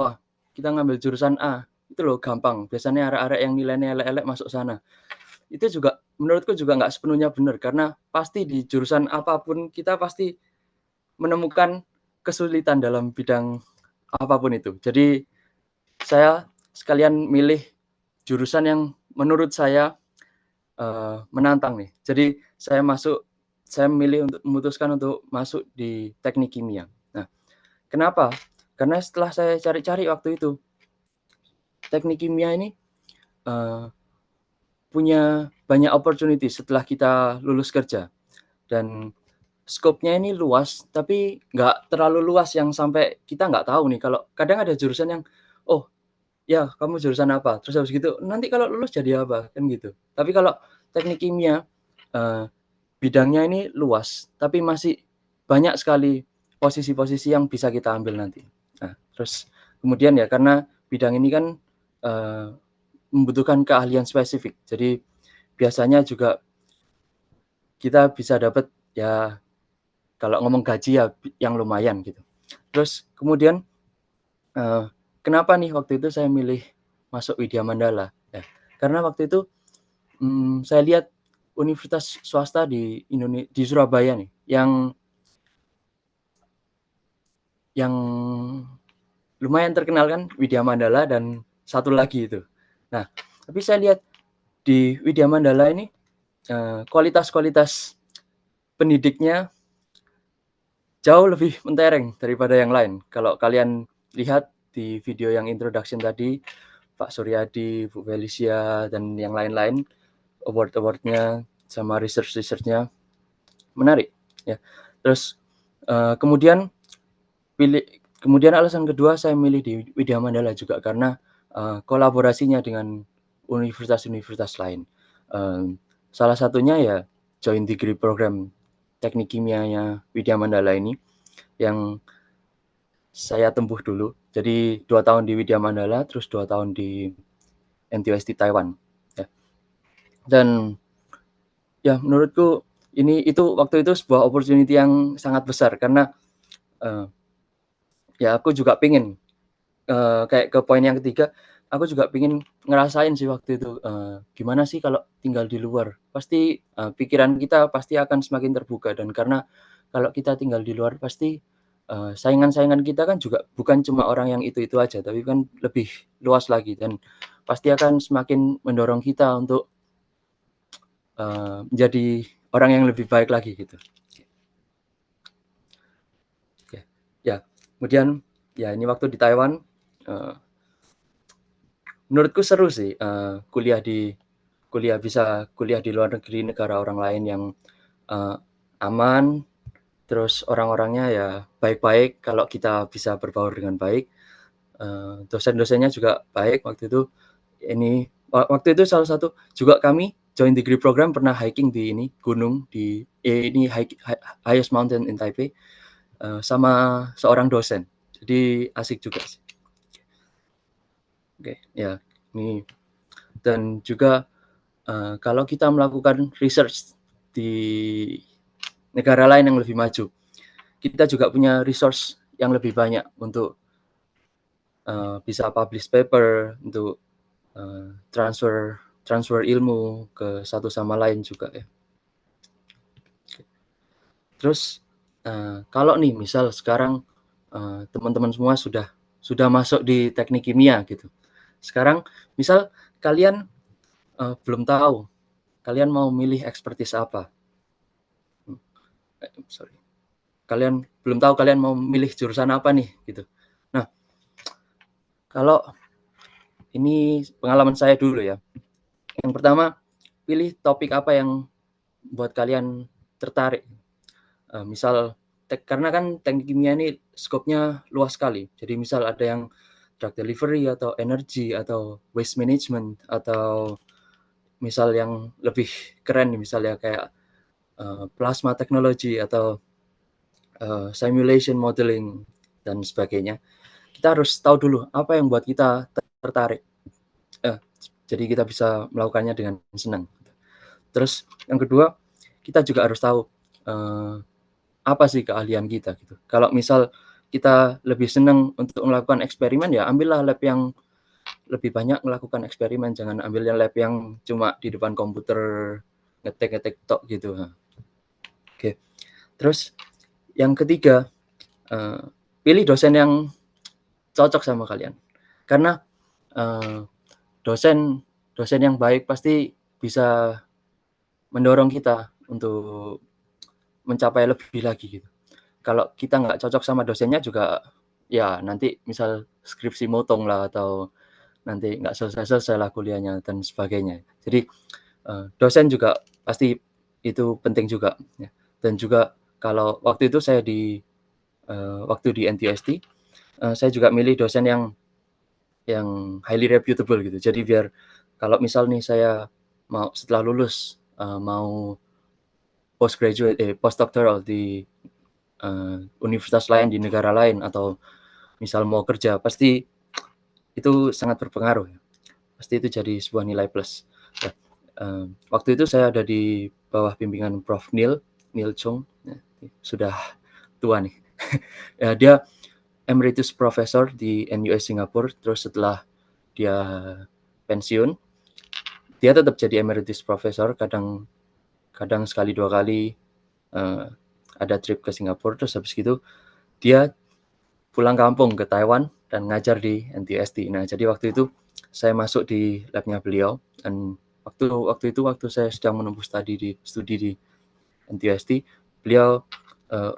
kita ngambil jurusan A, itu loh gampang. Biasanya arek-arek yang nilainya elek-elek masuk sana. Itu juga menurutku juga nggak sepenuhnya benar, karena pasti di jurusan apapun kita pasti menemukan kesulitan dalam bidang apapun itu. Jadi saya sekalian milih jurusan yang menurut saya menantang nih. Jadi saya memutuskan untuk masuk di teknik kimia. Nah, kenapa? Karena setelah saya cari-cari waktu itu, teknik kimia ini punya banyak opportunity setelah kita lulus kerja. Dan scope-nya ini luas, tapi nggak terlalu luas yang sampai kita nggak tahu nih. Kalau kadang ada jurusan yang, ya kamu jurusan apa? Terus habis gitu, nanti kalau lulus jadi apa? Kan gitu. Tapi kalau teknik kimia, bidangnya ini luas, tapi masih banyak sekali posisi-posisi yang bisa kita ambil nanti. Nah, terus kemudian ya karena bidang ini kan membutuhkan keahlian spesifik. Jadi biasanya juga kita bisa dapat ya kalau ngomong gaji ya yang lumayan gitu. Terus kemudian kenapa nih waktu itu saya milih masuk Widya Mandala? Ya, karena waktu itu saya lihat universitas swasta di Surabaya nih yang lumayan terkenal kan, Widya Mandala dan satu lagi itu. Nah, tapi saya lihat di Widya Mandala ini kualitas-kualitas pendidiknya jauh lebih mentereng daripada yang lain. Kalau kalian lihat di video yang introduction tadi, Pak Suryadi, Bu Felicia, dan yang lain-lain, award-awardnya sama research-researchnya menarik. Ya. Terus kemudian alasan kedua saya milih di Widya Mandala juga karena kolaborasinya dengan universitas-universitas lain. Salah satunya ya joint degree program teknik kimianya Widya Mandala ini yang saya tempuh dulu. Jadi 2 tahun di Widya Mandala, terus 2 tahun di NTUST Taiwan. Ya. Dan ya menurutku waktu itu sebuah opportunity yang sangat besar karena ya aku juga pingin kayak ke poin yang ketiga, aku juga pingin ngerasain sih waktu itu gimana sih kalau tinggal di luar. Pasti pikiran kita pasti akan semakin terbuka, dan karena kalau kita tinggal di luar pasti saingan-saingan kita kan juga bukan cuma orang yang itu aja, tapi kan lebih luas lagi, dan pasti akan semakin mendorong kita untuk menjadi orang yang lebih baik lagi gitu. Oke. Ya, kemudian ya ini waktu di Taiwan menurutku seru sih bisa kuliah di luar negeri, negara orang lain yang aman, terus orang-orangnya ya baik-baik kalau kita bisa berbaur dengan baik. Dosen-dosennya juga baik waktu itu. Waktu itu salah satu juga kami joint degree program pernah hiking di gunung di highest mountain in Taipei sama seorang dosen. Jadi asik juga sih. Oke, ya ini. Dan juga kalau kita melakukan research di negara lain yang lebih maju, kita juga punya resource yang lebih banyak untuk bisa publish paper, untuk transfer ilmu ke satu sama lain juga ya. Terus kalau nih misal sekarang teman-teman semua sudah masuk di teknik kimia gitu. Sekarang misal kalian belum tahu kalian mau milih expertise apa. Kalian belum tahu kalian mau milih jurusan apa nih gitu. Nah, kalau ini pengalaman saya dulu ya. Yang pertama, pilih topik apa yang buat kalian tertarik. Misal karena kan teknik kimia ini skopnya luas sekali. Jadi misal ada yang drug delivery atau energy atau waste management, atau misal yang lebih keren misalnya kayak plasma technology atau simulation modeling dan sebagainya. Kita harus tahu dulu apa yang buat kita tertarik. Jadi kita bisa melakukannya dengan senang. Terus yang kedua, kita juga harus tahu apa sih keahlian kita gitu. Kalau misal kita lebih senang untuk melakukan eksperimen, ya ambillah lab yang lebih banyak melakukan eksperimen, jangan ambil lab yang cuma di depan komputer ngetik-ngetik tok gitu. Oke. Terus yang ketiga, pilih dosen yang cocok sama kalian. Karena dosen yang baik pasti bisa mendorong kita untuk mencapai lebih lagi gitu. Kalau kita nggak cocok sama dosennya juga, ya nanti misal skripsi motong lah, atau nanti nggak selesai lah kuliahnya dan sebagainya. Jadi dosen juga pasti itu penting juga. Ya. Dan juga kalau waktu itu saya waktu di NTUST, saya juga milih dosen yang highly reputable gitu. Jadi biar kalau misal nih saya mau setelah lulus mau postdoctoral di universitas lain di negara lain, atau misal mau kerja, pasti itu sangat berpengaruh. Pasti itu jadi sebuah nilai plus. Ya, waktu itu saya ada di bawah bimbingan Prof. Neil Chung, sudah tua nih. Ya, dia emeritus professor di NUS Singapura. Terus setelah dia pensiun, dia tetap jadi emeritus professor. Kadang sekali 2 kali ada trip ke Singapura. Terus habis gitu dia pulang kampung ke Taiwan dan ngajar di NTUST. Nah, jadi waktu itu saya masuk di labnya beliau, dan waktu saya sedang menempuh studi di NTUST, beliau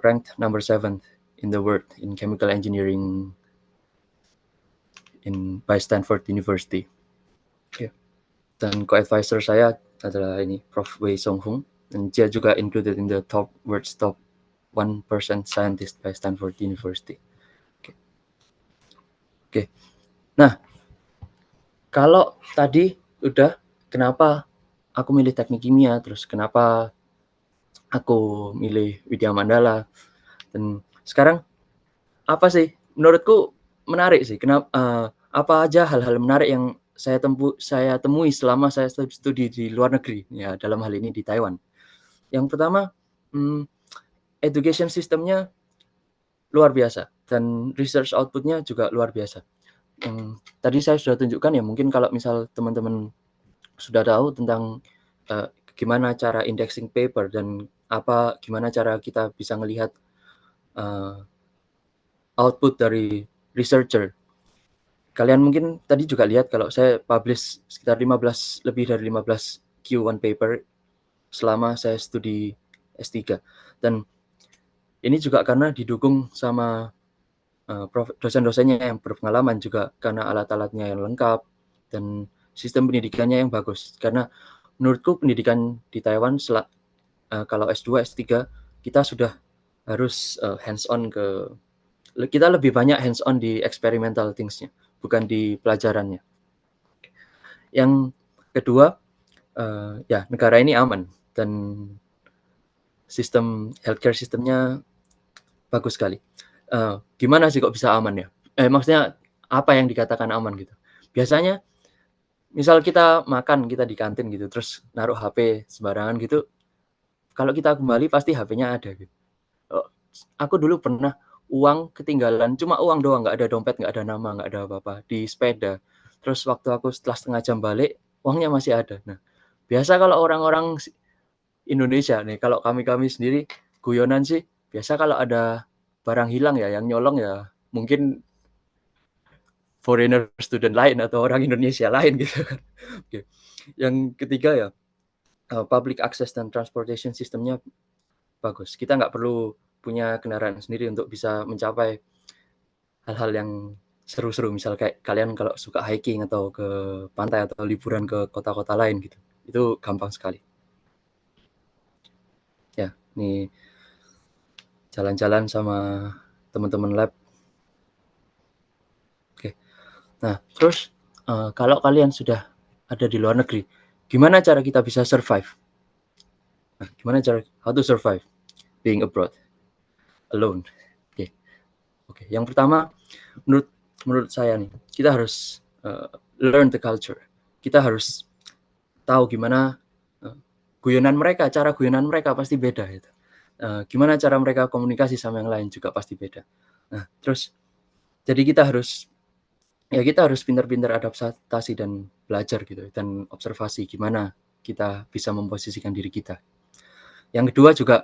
ranked number 7 in the world in chemical engineering by Stanford University. Dan co-advisor saya adalah ini Prof. Wei Song Hung, dan dia juga included in the world's top 1% scientist by Stanford University. Oke. Nah, kalau tadi udah kenapa aku milih teknik kimia, terus kenapa aku milih Widya Mandala, dan sekarang apa sih menurutku menarik sih, kenapa apa aja hal-hal menarik yang saya temui selama saya studi di luar negeri, ya dalam hal ini di Taiwan. Yang pertama, education systemnya luar biasa dan research outputnya juga luar biasa. Tadi saya sudah tunjukkan ya, mungkin kalau misal teman-teman sudah tahu tentang gimana cara indexing paper dan gimana cara kita bisa melihat output dari researcher. Kalian mungkin tadi juga lihat kalau saya publish sekitar lebih dari 15 Q1 paper selama saya studi S3. Dan ini juga karena didukung sama dosen-dosennya yang berpengalaman, juga karena alat-alatnya yang lengkap dan sistem pendidikannya yang bagus. Karena menurutku pendidikan di Taiwan kalau S2, S3 kita sudah harus hands-on kita lebih banyak hands-on di experimental things-nya, bukan di pelajarannya. Yang kedua, ya negara ini aman dan sistem healthcare sistemnya bagus sekali. Gimana sih kok bisa aman ya? Maksudnya apa yang dikatakan aman gitu? Biasanya misal kita makan, kita di kantin gitu, terus naruh HP sembarangan gitu, kalau kita kembali pasti HP-nya ada gitu. Aku dulu pernah uang ketinggalan, cuma uang doang, nggak ada dompet, nggak ada nama, nggak ada apa-apa, di sepeda. Terus waktu aku setelah setengah jam balik, uangnya masih ada. Nah, biasa kalau orang-orang Indonesia nih, kalau kami sendiri guyonan sih, biasa kalau ada barang hilang ya, yang nyolong ya mungkin foreigner student lain atau orang Indonesia lain gitu kan. Oke. Yang ketiga ya, public access dan transportation sistemnya bagus. Kita nggak perlu punya kendaraan sendiri untuk bisa mencapai hal-hal yang seru-seru. Misal kayak kalian kalau suka hiking atau ke pantai atau liburan ke kota-kota lain gitu, itu gampang sekali. Ya, ini jalan-jalan sama teman-teman lab. Oke. Nah, terus kalau kalian sudah ada di luar negeri, gimana cara kita bisa survive? Nah, gimana cara how to survive being abroad alone? Oke. Yang pertama, menurut saya nih, kita harus learn the culture. Kita harus tahu gimana cara guyonan mereka pasti beda gitu. Gimana cara mereka komunikasi sama yang lain juga pasti beda. Nah, terus jadi kita harus pintar-pintar adaptasi dan belajar gitu, dan observasi gimana kita bisa memposisikan diri kita. Yang kedua juga,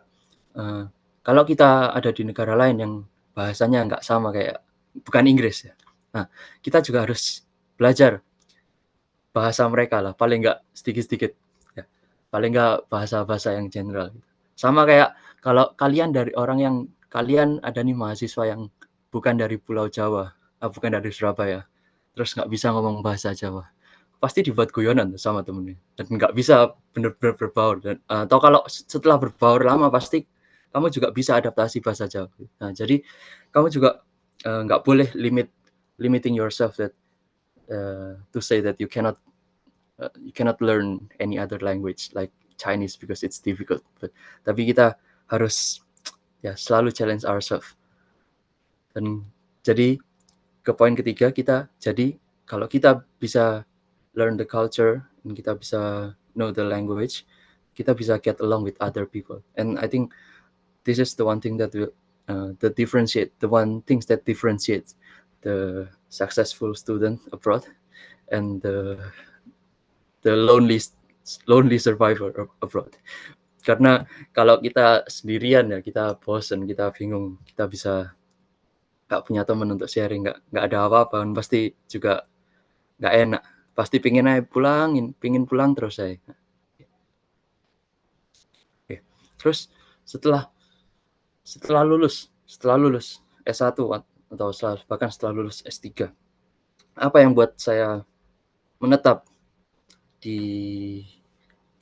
kalau kita ada di negara lain yang bahasanya nggak sama, kayak bukan Inggris ya, nah kita juga harus belajar bahasa mereka lah, paling nggak sedikit-sedikit ya, paling nggak bahasa-bahasa yang general. Sama kayak kalau kalian ada nih mahasiswa yang bukan dari Pulau Jawa, bukan dari Surabaya, terus nggak bisa ngomong bahasa Jawa, pasti dibuat guyonan sama temennya dan nggak bisa benar-benar berbaur. Atau kalau setelah berbaur lama pasti kamu juga bisa adaptasi bahasa Jawa. Nah, jadi kamu juga nggak boleh limiting yourself to say that you cannot learn any other language like Chinese because it's difficult. Tapi kita harus selalu challenge ourselves. Dan jadi ke poin ketiga, kita jadi kalau kita bisa learn the culture dan kita bisa know the language, kita bisa get along with other people. And I think this is the one thing that will the things that differentiate the successful student abroad and the lonely survivor abroad. Karena kalau kita sendirian ya kita bosen, kita bingung, kita bisa nggak punya teman untuk sharing, nggak ada apa-apa, pasti juga nggak enak, pasti pingin pulang terus saya. Oke. Terus setelah lulus S1 atau bahkan setelah lulus S3, apa yang buat saya menetap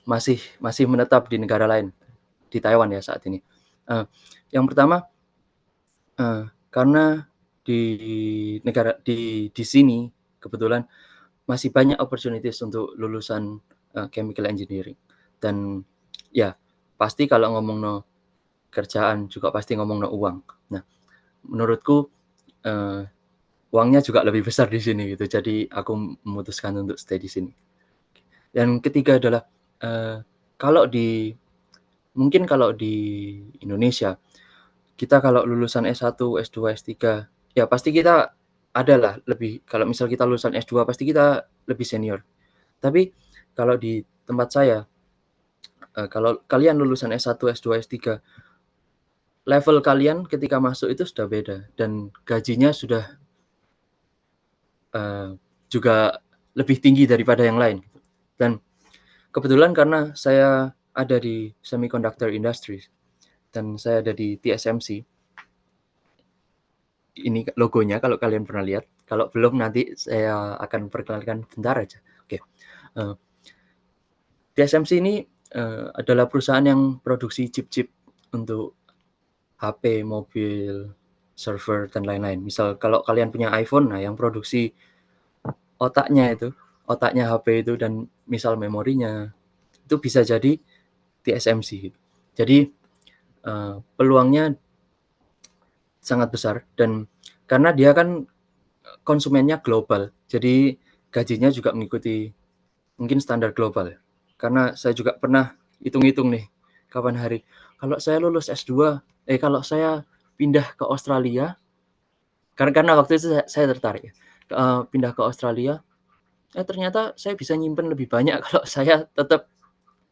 masih menetap di negara lain, di Taiwan ya saat ini. Yang pertama, karena di sini kebetulan masih banyak opportunities untuk lulusan chemical engineering, dan ya pasti kalau ngomong kerjaan juga pasti ngomong uang. Nah, menurutku uangnya juga lebih besar di sini gitu. Jadi aku memutuskan untuk stay di sini. Dan ketiga adalah kalau di Indonesia, kita kalau lulusan S1, S2, S3, ya pasti kita adalah lebih, kalau misal kita lulusan S2 pasti kita lebih senior. Tapi kalau di tempat saya, kalau kalian lulusan S1, S2, S3, level kalian ketika masuk itu sudah beda dan gajinya sudah juga lebih tinggi daripada yang lain. Dan kebetulan karena saya ada di semiconductor industry dan saya ada di TSMC. Ini logonya kalau kalian pernah lihat. Kalau belum nanti saya akan perkenalkan bentar aja. Oke. TSMC ini adalah perusahaan yang produksi chip-chip untuk HP, mobil, server, dan lain-lain. Misal kalau kalian punya iPhone, nah yang produksi otaknya HP itu dan misal memorinya, itu bisa jadi TSMC. Jadi peluangnya sangat besar, dan karena dia kan konsumennya global, jadi gajinya juga mengikuti mungkin standar global. Karena saya juga pernah hitung-hitung nih, kapan hari kalau saya lulus S2, kalau saya pindah ke Australia, karena waktu itu saya tertarik pindah ke Australia, ternyata saya bisa nyimpen lebih banyak kalau saya tetap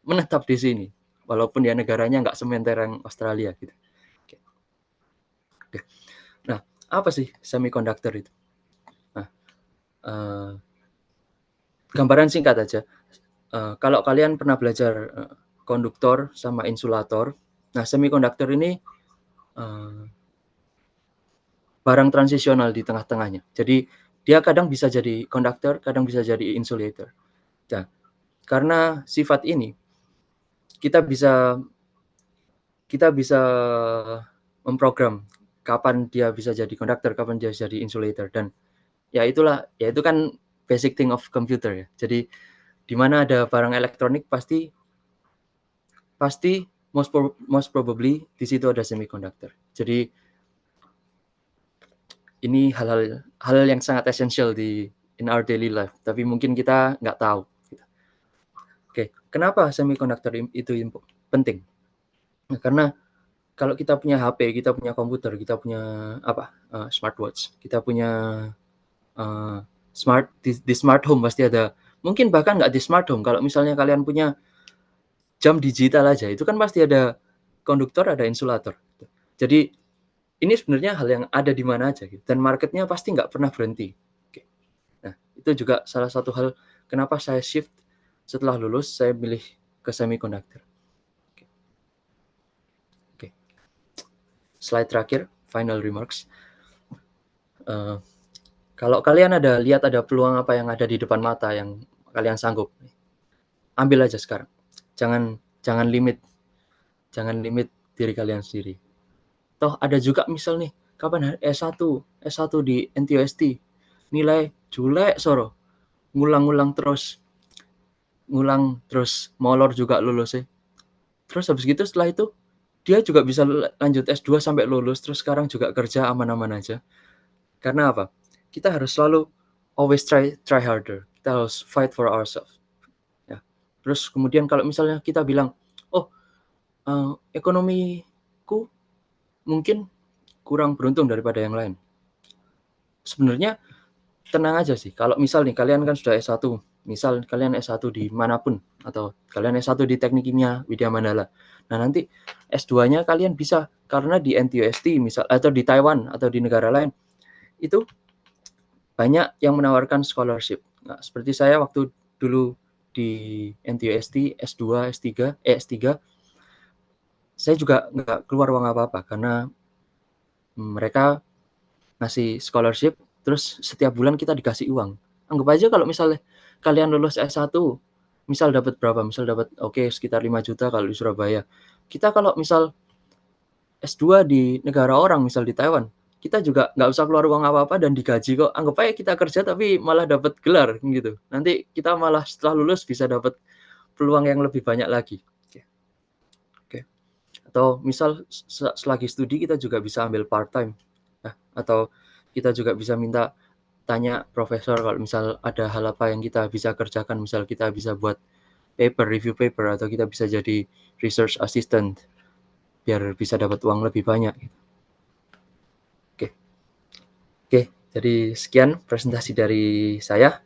menetap di sini, walaupun ya negaranya nggak sementereng Australia gitu. Oke. Nah, apa sih semiconductor itu? Nah, gambaran singkat aja. Kalau kalian pernah belajar konduktor sama insulator, nah semiconductor ini barang transisional di tengah-tengahnya. Jadi dia kadang bisa jadi konduktor, kadang bisa jadi insulator. Nah, karena sifat ini, kita bisa memprogram kapan dia bisa jadi konduktor, kapan dia bisa jadi insulator, dan ya itu kan basic thing of computer ya. Jadi di mana ada barang elektronik pasti most probably di situ ada semiconductor. Jadi ini hal yang sangat esensial in our daily life, tapi mungkin kita nggak tahu. Oke, kenapa semiconductor itu penting? Nah, karena kalau kita punya HP, kita punya komputer, kita punya smartwatch, kita punya di smart home pasti ada. Mungkin bahkan nggak di smart home, kalau misalnya kalian punya jam digital aja, itu kan pasti ada konduktor, ada insulator. Jadi ini sebenarnya hal yang ada di mana aja, gitu. Dan marketnya pasti nggak pernah berhenti. Oke. Nah, itu juga salah satu hal kenapa saya shift setelah lulus, saya milih ke semiconductor. Oke. Slide terakhir, final remarks. Kalau kalian lihat ada peluang apa yang ada di depan mata yang kalian sanggup, ambil aja sekarang. Jangan limit diri kalian sendiri. Toh ada juga misal nih, kapan S1 di NTUST, nilai jelek soro, ngulang terus molor juga lulus ya. Terus habis gitu setelah itu dia juga bisa lanjut S2 sampai lulus, terus sekarang juga kerja aman-aman aja. Karena apa? Kita harus selalu always try harder. Kita harus fight for ourselves. Ya. Terus kemudian kalau misalnya kita bilang, oh ekonomiku mungkin kurang beruntung daripada yang lain. Sebenarnya tenang aja sih. Kalau misal nih kalian kan sudah S1, misal kalian S1 di manapun atau kalian S1 di Teknik Kimia Widya Mandala. Nah, nanti S2-nya kalian bisa karena di NTUST misal atau di Taiwan atau di negara lain itu banyak yang menawarkan scholarship. Nah, seperti saya waktu dulu di NTUST S2, S3, saya juga nggak keluar uang apa-apa karena mereka ngasih scholarship, terus setiap bulan kita dikasih uang. Anggap aja kalau misalnya kalian lulus S1, misal dapat berapa? Misal dapat sekitar 5 juta kalau di Surabaya. Kita kalau misal S2 di negara orang, misal di Taiwan, kita juga nggak usah keluar uang apa-apa dan digaji kok. Anggap aja kita kerja tapi malah dapat gelar gitu. Nanti kita malah setelah lulus bisa dapat peluang yang lebih banyak lagi. Oke. Atau misal selagi studi kita juga bisa ambil part time. Nah, atau kita juga bisa minta tanya profesor kalau misal ada hal apa yang kita bisa kerjakan, misal kita bisa buat review paper, atau kita bisa jadi research assistant biar bisa dapat uang lebih banyak. Oke, jadi sekian presentasi dari saya.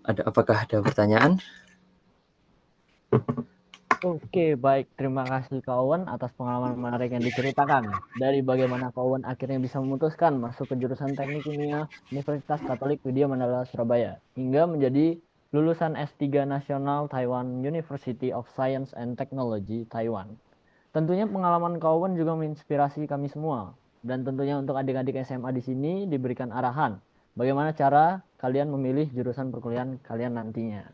Apakah ada pertanyaan? Oke, baik. Terima kasih Kak Owen atas pengalaman menarik yang diceritakan. Dari bagaimana Kak Owen akhirnya bisa memutuskan masuk ke jurusan Teknik Kimia Universitas Katolik Widya Mandala Surabaya, hingga menjadi lulusan S3 Nasional Taiwan University of Science and Technology Taiwan. Tentunya pengalaman Kak Owen juga menginspirasi kami semua. Dan tentunya untuk adik-adik SMA di sini diberikan arahan bagaimana cara kalian memilih jurusan perkuliahan kalian nantinya.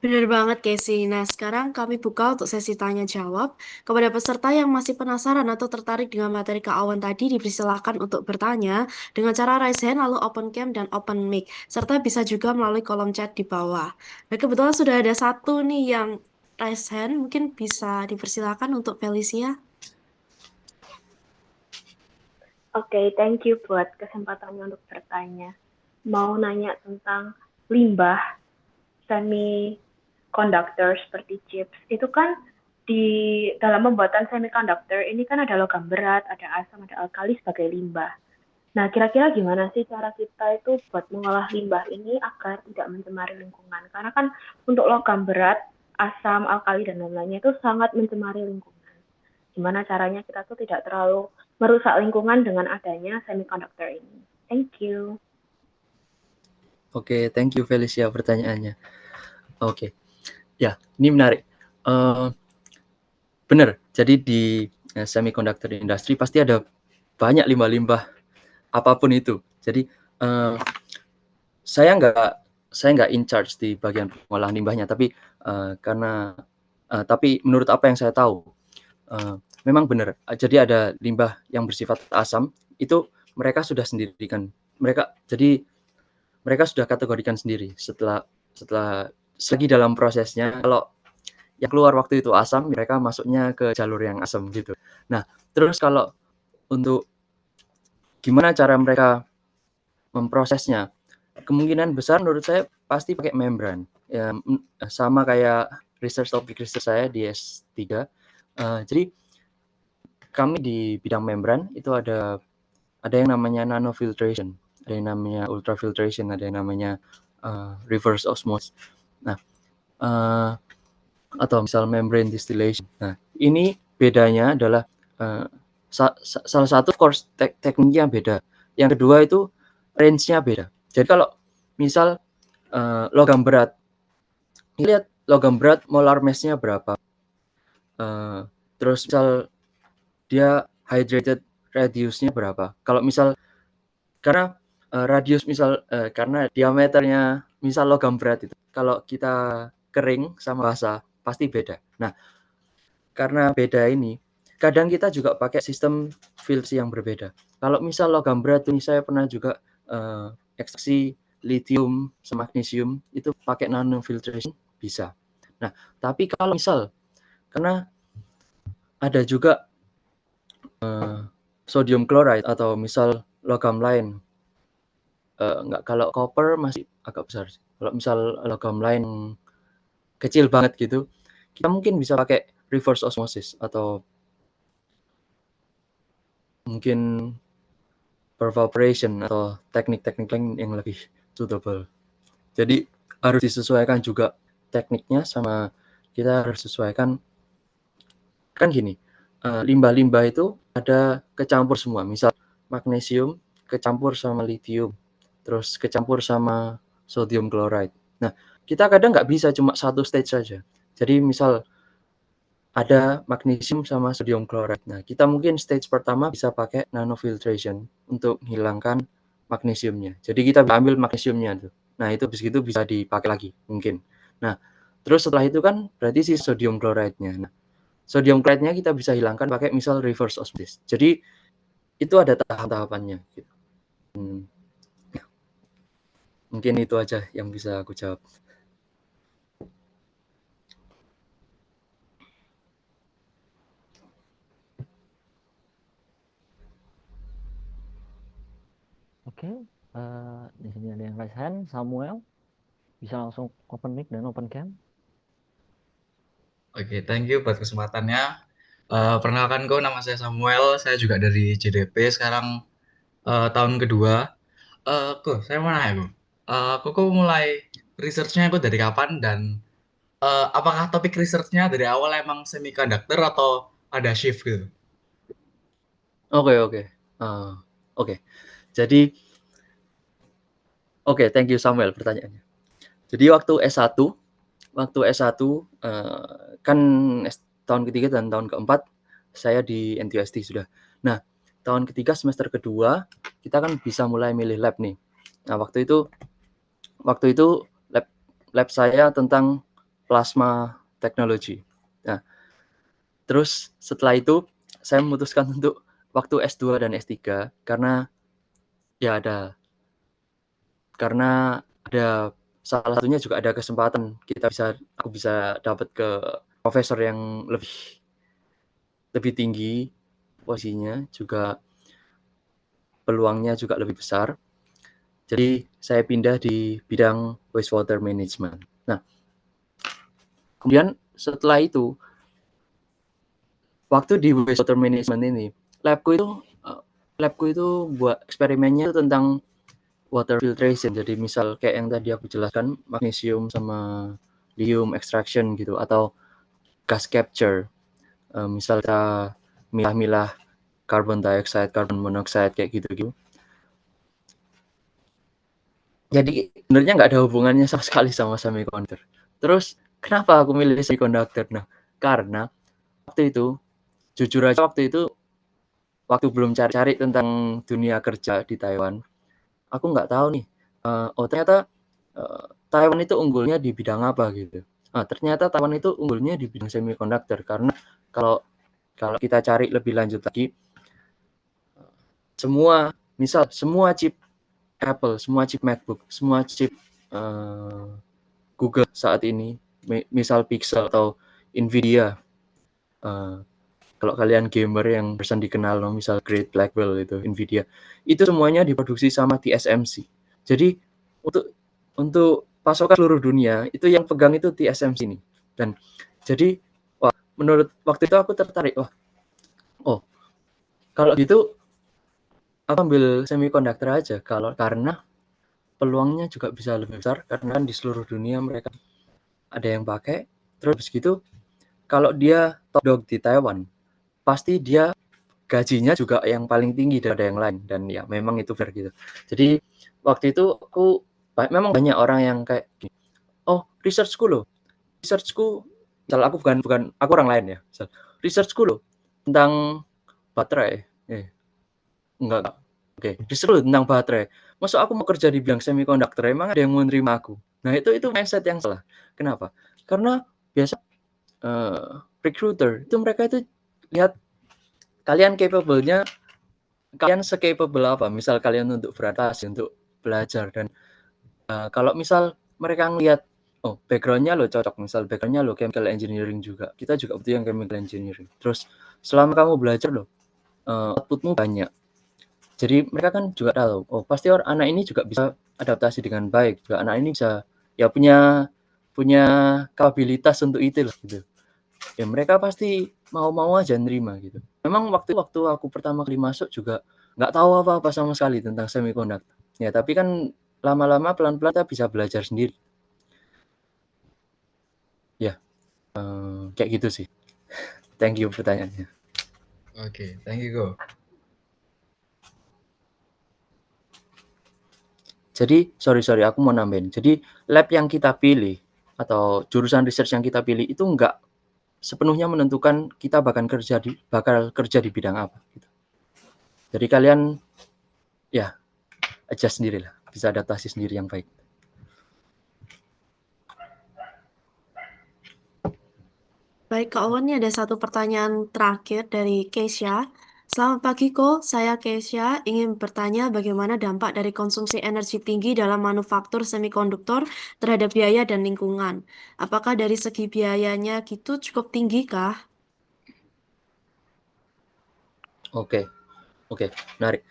Benar banget, Casey. Nah, sekarang kami buka untuk sesi tanya jawab. Kepada peserta yang masih penasaran atau tertarik dengan materi Kak Awan tadi, dipersilakan untuk bertanya dengan cara raise hand, lalu open cam dan open mic. Serta bisa juga melalui kolom chat di bawah. Nah, kebetulan sudah ada satu nih yang raise hand. Mungkin bisa dipersilakan untuk Felicia. Oke, thank you buat kesempatannya untuk bertanya. Mau nanya tentang limbah semiconductor seperti chips. Itu kan di dalam pembuatan semiconductor ini kan ada logam berat, ada asam, ada alkali sebagai limbah. Nah, kira-kira gimana sih cara kita itu buat mengolah limbah ini agar tidak mencemari lingkungan? Karena kan untuk logam berat, asam, alkali, dan lain-lainnya itu sangat mencemari lingkungan. Gimana caranya kita tuh tidak terlalu merusak lingkungan dengan adanya semiconductor ini? Thank you. Oke, thank you Felicia pertanyaannya. Oke, ya ini menarik. Benar, jadi di semiconductor industry pasti ada banyak limbah-limbah apapun itu. Jadi saya nggak in charge di bagian pengolahan limbahnya, tapi tapi menurut apa yang saya tahu, memang benar. Jadi ada limbah yang bersifat asam itu mereka sudah sendirikan. Mereka sudah kategorikan sendiri setelah selagi dalam prosesnya. Kalau yang keluar waktu itu asam, mereka masuknya ke jalur yang asam gitu. Nah, terus kalau untuk gimana cara mereka memprosesnya, kemungkinan besar menurut saya pasti pakai membran. Ya, sama kayak topik research saya di S3. Jadi kami di bidang membran itu ada yang namanya nanofiltration, ada yang namanya ultrafiltration, ada yang namanya reverse osmosis. Nah, atau misal membrane distillation. Nah, ini bedanya adalah salah satu course tekniknya beda. Yang kedua itu range-nya beda. Jadi kalau misal logam berat, lihat logam berat molar mass-nya berapa. Terus misal dia hydrated radius-nya berapa. Kalau misal karena radius misal karena diameternya misal logam berat itu, kalau kita kering sama basah pasti beda. Nah, karena beda ini, kadang kita juga pakai sistem filtrasi yang berbeda. Kalau misal logam berat ini saya pernah juga ekstraksi lithium sama magnesium itu pakai nanofiltration bisa. Nah, tapi kalau misal karena ada juga sodium chloride atau misal logam lain. Enggak, kalau copper masih agak besar sih. Kalau misal logam lain kecil banget gitu, kita mungkin bisa pakai reverse osmosis atau mungkin pervaporation atau teknik-teknik lain yang lebih suitable. Jadi harus disesuaikan juga tekniknya, sama kita harus sesuaikan. Kan gini, limbah-limbah itu ada kecampur semua, misal magnesium kecampur sama lithium, terus kecampur sama sodium chloride. Nah, kita kadang nggak bisa cuma satu stage saja. Jadi misal ada magnesium sama sodium chloride. Nah, kita mungkin stage pertama bisa pakai nanofiltration untuk menghilangkan magnesiumnya. Jadi kita ambil magnesiumnya tuh. Nah, itu habis itu bisa dipakai lagi mungkin. Nah, terus setelah itu kan berarti si sodium chloride-nya. Nah, sodium chloride-nya kita bisa hilangkan pakai misal reverse osmosis. Jadi itu ada tahap-tahapannya gitu. Ya. Mungkin itu aja yang bisa aku jawab. Oke, di sini ada yang raise hand, Samuel. Bisa langsung open mic dan open cam. Oke, thank you buat kesempatannya. Perkenalkan, nama saya Samuel. Saya juga dari JDP. Sekarang tahun kedua. Saya mau nanya, Koko mulai research-nya dari kapan, dan apakah topik research-nya dari awal emang semiconductor atau ada shift gitu? Oke. Jadi, thank you Samuel pertanyaannya. Jadi waktu S1 kan tahun ketiga dan tahun keempat saya di NTUST sudah. Nah, tahun ketiga semester kedua kita kan bisa mulai milih lab nih. Nah, waktu itu lab saya tentang plasma technology. Nah, terus setelah itu saya memutuskan untuk waktu S2 dan S3 karena ada salah satunya juga ada kesempatan aku bisa dapat ke profesor yang lebih tinggi posisinya, juga peluangnya juga lebih besar. Jadi saya pindah di bidang wastewater management. Nah, kemudian setelah itu waktu di wastewater management ini labku itu buat eksperimennya itu tentang water filtration. Jadi misal kayak yang tadi aku jelaskan, magnesium sama lithium extraction gitu, atau gas capture. Misal kita milah-milah carbon dioxide, carbon monoxide kayak gitu. Jadi sebenarnya nggak ada hubungannya sama sekali sama semiconductor. Terus kenapa aku milih semiconductor? Nah, karena waktu itu, jujur aja waktu belum cari-cari tentang dunia kerja di Taiwan, aku nggak tahu nih, ternyata Taiwan itu unggulnya di bidang apa gitu. Nah, ternyata Taiwan itu unggulnya di bidang semiconductor, karena kalau kita cari lebih lanjut lagi, semua chip Apple, semua chip MacBook, semua chip Google saat ini, misal Pixel atau Nvidia, kalau kalian gamer yang barusan dikenal, misal Great Blackwell itu Nvidia, itu semuanya diproduksi sama TSMC. Jadi untuk pasokan seluruh dunia itu yang pegang itu TSMC ini. Dan jadi menurut waktu itu aku tertarik, kalau gitu aku ambil semiconductor aja, karena peluangnya juga bisa lebih besar, karena di seluruh dunia mereka ada yang pakai. Terus gitu, kalau dia top dog di Taiwan, pasti dia gajinya juga yang paling tinggi daripada yang lain, dan ya memang itu fair gitu. Jadi waktu itu memang banyak orang yang kayak gini, researchku, misal aku bukan aku orang lain ya, misal researchku tentang baterai, enggak, research tentang baterai, masuk aku mau kerja di bidang semiconductor, emang ada yang mau nerima aku? Nah, itu mindset yang salah. Kenapa? Karena biasa recruiter itu mereka itu lihat kalian capable-nya, kalian se-capable apa, misal kalian untuk beradaptasi, untuk belajar, dan kalau misal mereka ngelihat background-nya lo cocok, misal background-nya lo chemical engineering juga, kita juga butuh yang chemical engineering, terus selama kamu belajar outputmu banyak. Jadi mereka kan juga tahu, oh pasti anak ini juga bisa adaptasi dengan baik, juga anak ini bisa ya punya kapabilitas untuk itu lah gitu. Ya mereka pasti mau aja nerima gitu. Memang waktu aku pertama kali masuk juga nggak tahu apa-apa sama sekali tentang semiconductor. Ya tapi kan lama-lama pelan-pelan kita bisa belajar sendiri. Ya kayak gitu sih. Thank you pertanyaannya. Oke, thank you Go. Jadi sorry aku mau nambahin. Jadi lab yang kita pilih atau jurusan research yang kita pilih itu nggak sepenuhnya menentukan kita bakal kerja di bidang apa. Gitu. Jadi kalian ya adjust sendirilah, bisa adaptasi sendiri yang baik. Baik, Kak Owen, ini ada satu pertanyaan terakhir dari Keisha. Selamat pagi, Ko. Saya Keisha ingin bertanya bagaimana dampak dari konsumsi energi tinggi dalam manufaktur semikonduktor terhadap biaya dan lingkungan. Apakah dari segi biayanya gitu cukup tinggi kah? Oke, menarik.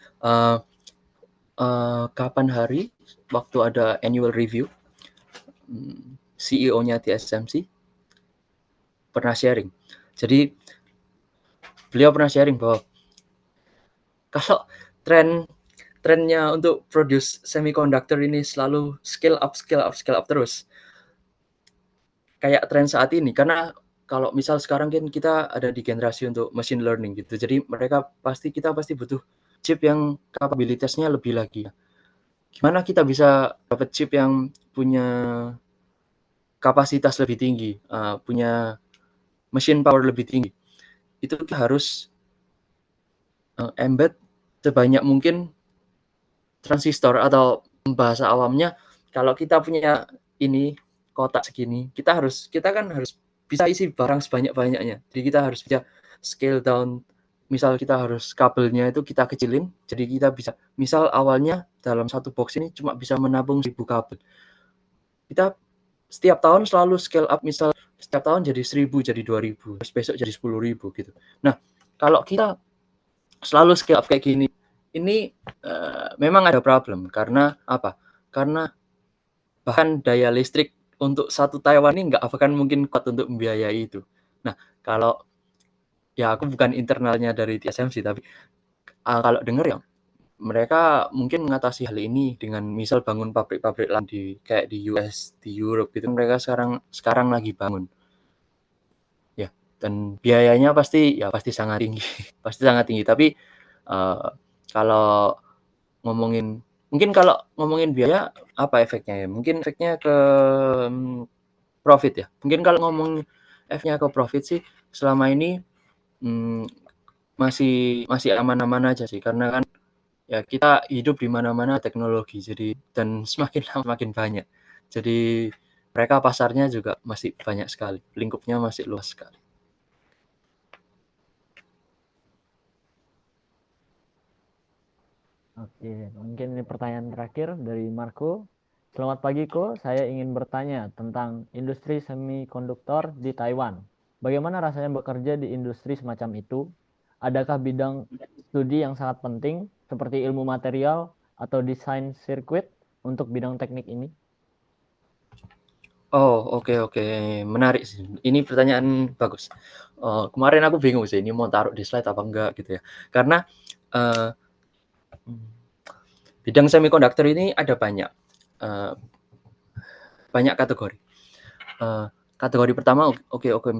Kapan hari waktu ada annual review, CEO-nya TSMC pernah sharing. Jadi beliau pernah sharing bahwa kalau trennya untuk produce semiconductor ini selalu scale up terus. Kayak tren saat ini, karena kalau misal sekarang kan kita ada di generasi untuk machine learning gitu. Jadi kita pasti butuh chip yang kapabilitasnya lebih lagi. Gimana kita bisa dapat chip yang punya kapasitas lebih tinggi, punya machine power lebih tinggi? Itu kita harus embed sebanyak mungkin transistor, atau bahasa awamnya kalau kita punya ini kotak segini, kita kan harus bisa isi barang sebanyak-banyaknya. Jadi kita harus bisa scale down. Misal kita harus kabelnya itu kita kecilin, jadi kita bisa misal awalnya dalam satu box ini cuma bisa menampung 1000 kabel. Kita setiap tahun selalu scale up, misal setiap tahun jadi 1000, jadi 2000, terus besok jadi 10.000 gitu. Nah, kalau kita selalu scale up kayak gini, ini memang ada problem. Karena apa? Karena bahkan daya listrik untuk satu Taiwan ini nggak akan mungkin kuat untuk membiayai itu. Nah, kalau ya aku bukan internalnya dari TSMC, tapi kalau dengar ya mereka mungkin mengatasi hal ini dengan misal bangun pabrik-pabrik lain kayak di US, di Europe gitu. Mereka sekarang lagi bangun. Ya, dan biayanya pasti sangat tinggi. Pasti sangat tinggi, tapi kalau ngomongin biaya, apa efeknya ya? Mungkin efeknya ke profit ya. Mungkin kalau ngomong efeknya ke profit sih selama ini masih aman-aman aja sih, karena kan ya kita hidup di mana-mana teknologi, jadi dan semakin lama makin banyak. Jadi mereka pasarnya juga masih banyak sekali, lingkupnya masih luas sekali. Oke, mungkin ini pertanyaan terakhir dari Marco. Selamat pagi, Ko. Saya ingin bertanya tentang industri semikonduktor di Taiwan. Bagaimana rasanya bekerja di industri semacam itu? Adakah bidang studi yang sangat penting seperti ilmu material atau desain sirkuit untuk bidang teknik ini? Oh, oke. Menarik sih. Ini pertanyaan bagus. Kemarin aku bingung sih, ini mau taruh di slide apa enggak gitu ya. Karena bidang semikonduktor ini ada banyak kategori. Kategori pertama, oke,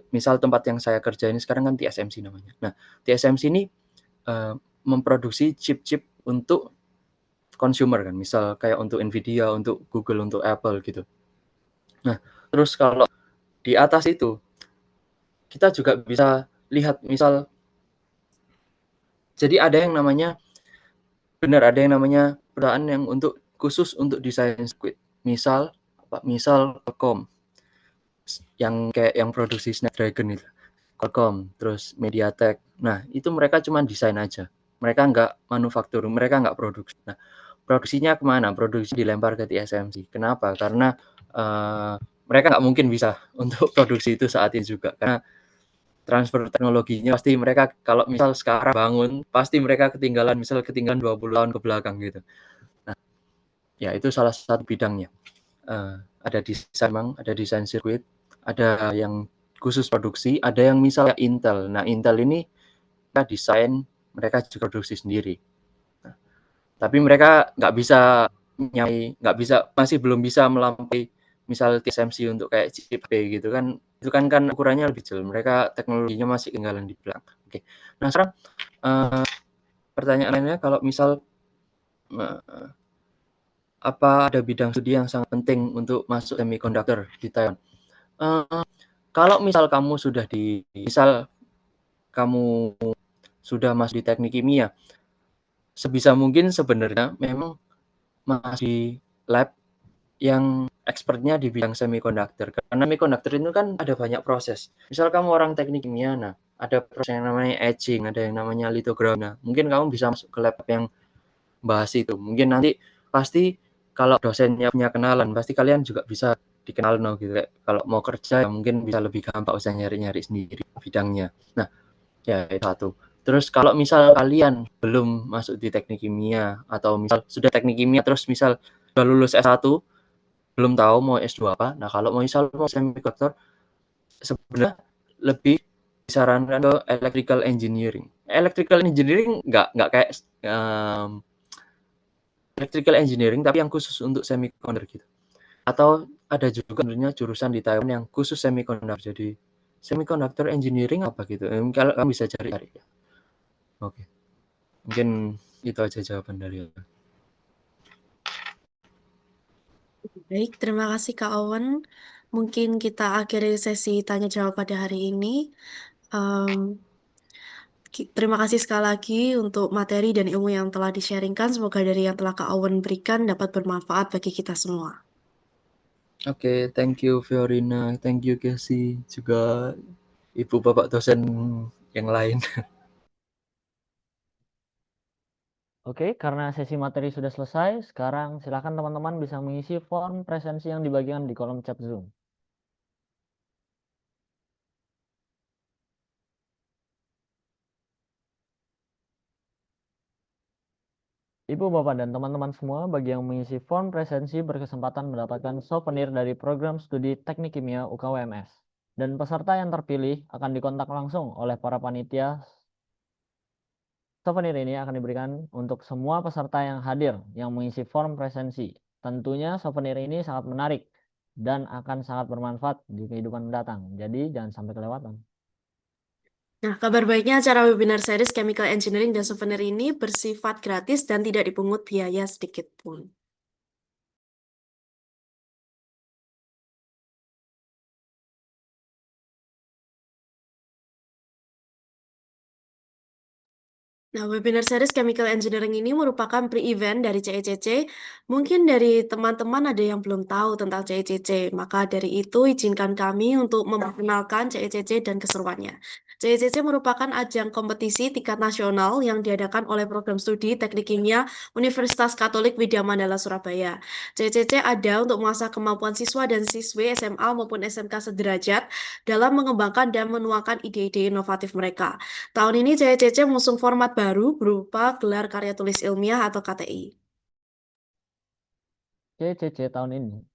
misal tempat yang saya kerja ini sekarang kan TSMC namanya. Nah, TSMC ini memproduksi chip-chip untuk consumer kan, misal kayak untuk Nvidia, untuk Google, untuk Apple gitu. Nah, terus kalau di atas itu kita juga bisa lihat misal, jadi ada yang namanya perusahaan yang khusus untuk desain sirkuit. Misal Qualcomm, yang produksi Snapdragon itu, Qualcomm, terus MediaTek. Nah, itu mereka cuma desain aja. Mereka nggak manufaktur, mereka nggak produksi. Nah, produksinya kemana? Produksi dilempar ke TSMC. Kenapa? Karena mereka nggak mungkin bisa untuk produksi itu saat ini juga. Karena transfer teknologinya pasti mereka kalau misal sekarang bangun pasti mereka ketinggalan 20 tahun ke belakang gitu. Nah, ya itu salah satu bidangnya. Ada desain sirkuit, ada yang khusus produksi, ada yang misalnya Intel. Nah, Intel ini mereka desain, mereka juga produksi sendiri. Nah, tapi mereka masih belum bisa melampaui misal TSMC untuk kayak chip P gitu kan. Itu kan ukurannya lebih kecil. Mereka teknologinya masih ketinggalan di belakang. Oke. Nah, sekarang pertanyaan lainnya kalau misal apa ada bidang studi yang sangat penting untuk masuk semiconductor di Taiwan? Kalau misal kamu masuk di teknik kimia, sebisa mungkin sebenarnya memang masih lab yang expertnya di bidang semiconductor. Karena semiconductor itu kan ada banyak proses. Misal kamu orang teknik kimia, nah ada proses yang namanya etching, ada yang namanya litografi. Nah, mungkin kamu bisa masuk ke lab yang bahas itu. Mungkin nanti pasti kalau dosennya punya kenalan, pasti kalian juga bisa dikenal gitu. Kalau mau kerja ya mungkin bisa lebih gampang usah nyari-nyari sendiri bidangnya. Nah, ya itu satu. Terus kalau misal kalian belum masuk di teknik kimia atau misal sudah teknik kimia terus misal sudah lulus S1 belum tahu mau S2 apa. Nah, kalau misal mau semiconductor sebenarnya lebih disarankan ke electrical engineering. Electrical engineering nggak kayak electrical engineering tapi yang khusus untuk semiconductor gitu. Atau ada juga sebenarnya jurusan di Taiwan yang khusus semiconductor. Jadi semiconductor engineering apa gitu. Kalau kamu bisa cari-cari ya. Oke. Mungkin itu aja jawaban dari aku. Baik, terima kasih Kak Owen. Mungkin kita akhiri sesi tanya jawab pada hari ini. Terima kasih sekali lagi untuk materi dan ilmu yang telah di-sharingkan. Semoga dari yang telah Kak Owen berikan dapat bermanfaat bagi kita semua. Oke, thank you Fiorina, thank you Casey, juga Ibu Bapak dosen yang lain. Oke, karena sesi materi sudah selesai, sekarang silakan teman-teman bisa mengisi form presensi yang dibagikan di kolom chat Zoom. Ibu, Bapak, dan teman-teman semua, bagi yang mengisi form presensi berkesempatan mendapatkan souvenir dari program studi Teknik Kimia UKWMS. Dan peserta yang terpilih akan dikontak langsung oleh para panitia. Souvenir ini akan diberikan untuk semua peserta yang hadir yang mengisi form presensi. Tentunya souvenir ini sangat menarik dan akan sangat bermanfaat di kehidupan mendatang. Jadi jangan sampai kelewatan. Nah, kabar baiknya acara webinar series Chemical Engineering dan Souvenir ini bersifat gratis dan tidak dipungut biaya sedikit pun. Nah, webinar series Chemical Engineering ini merupakan pre-event dari CECC. Mungkin dari teman-teman ada yang belum tahu tentang CECC, maka dari itu izinkan kami untuk memperkenalkan CECC dan keseruannya. CECC merupakan ajang kompetisi tingkat nasional yang diadakan oleh program studi Teknik Kimia Universitas Katolik Widya Mandala Surabaya. CECC ada untuk mengasah kemampuan siswa dan siswi SMA maupun SMK sederajat dalam mengembangkan dan menuangkan ide-ide inovatif mereka. Tahun ini CECC mengusung format baru berupa gelar karya tulis ilmiah atau KTI. CECC tahun ini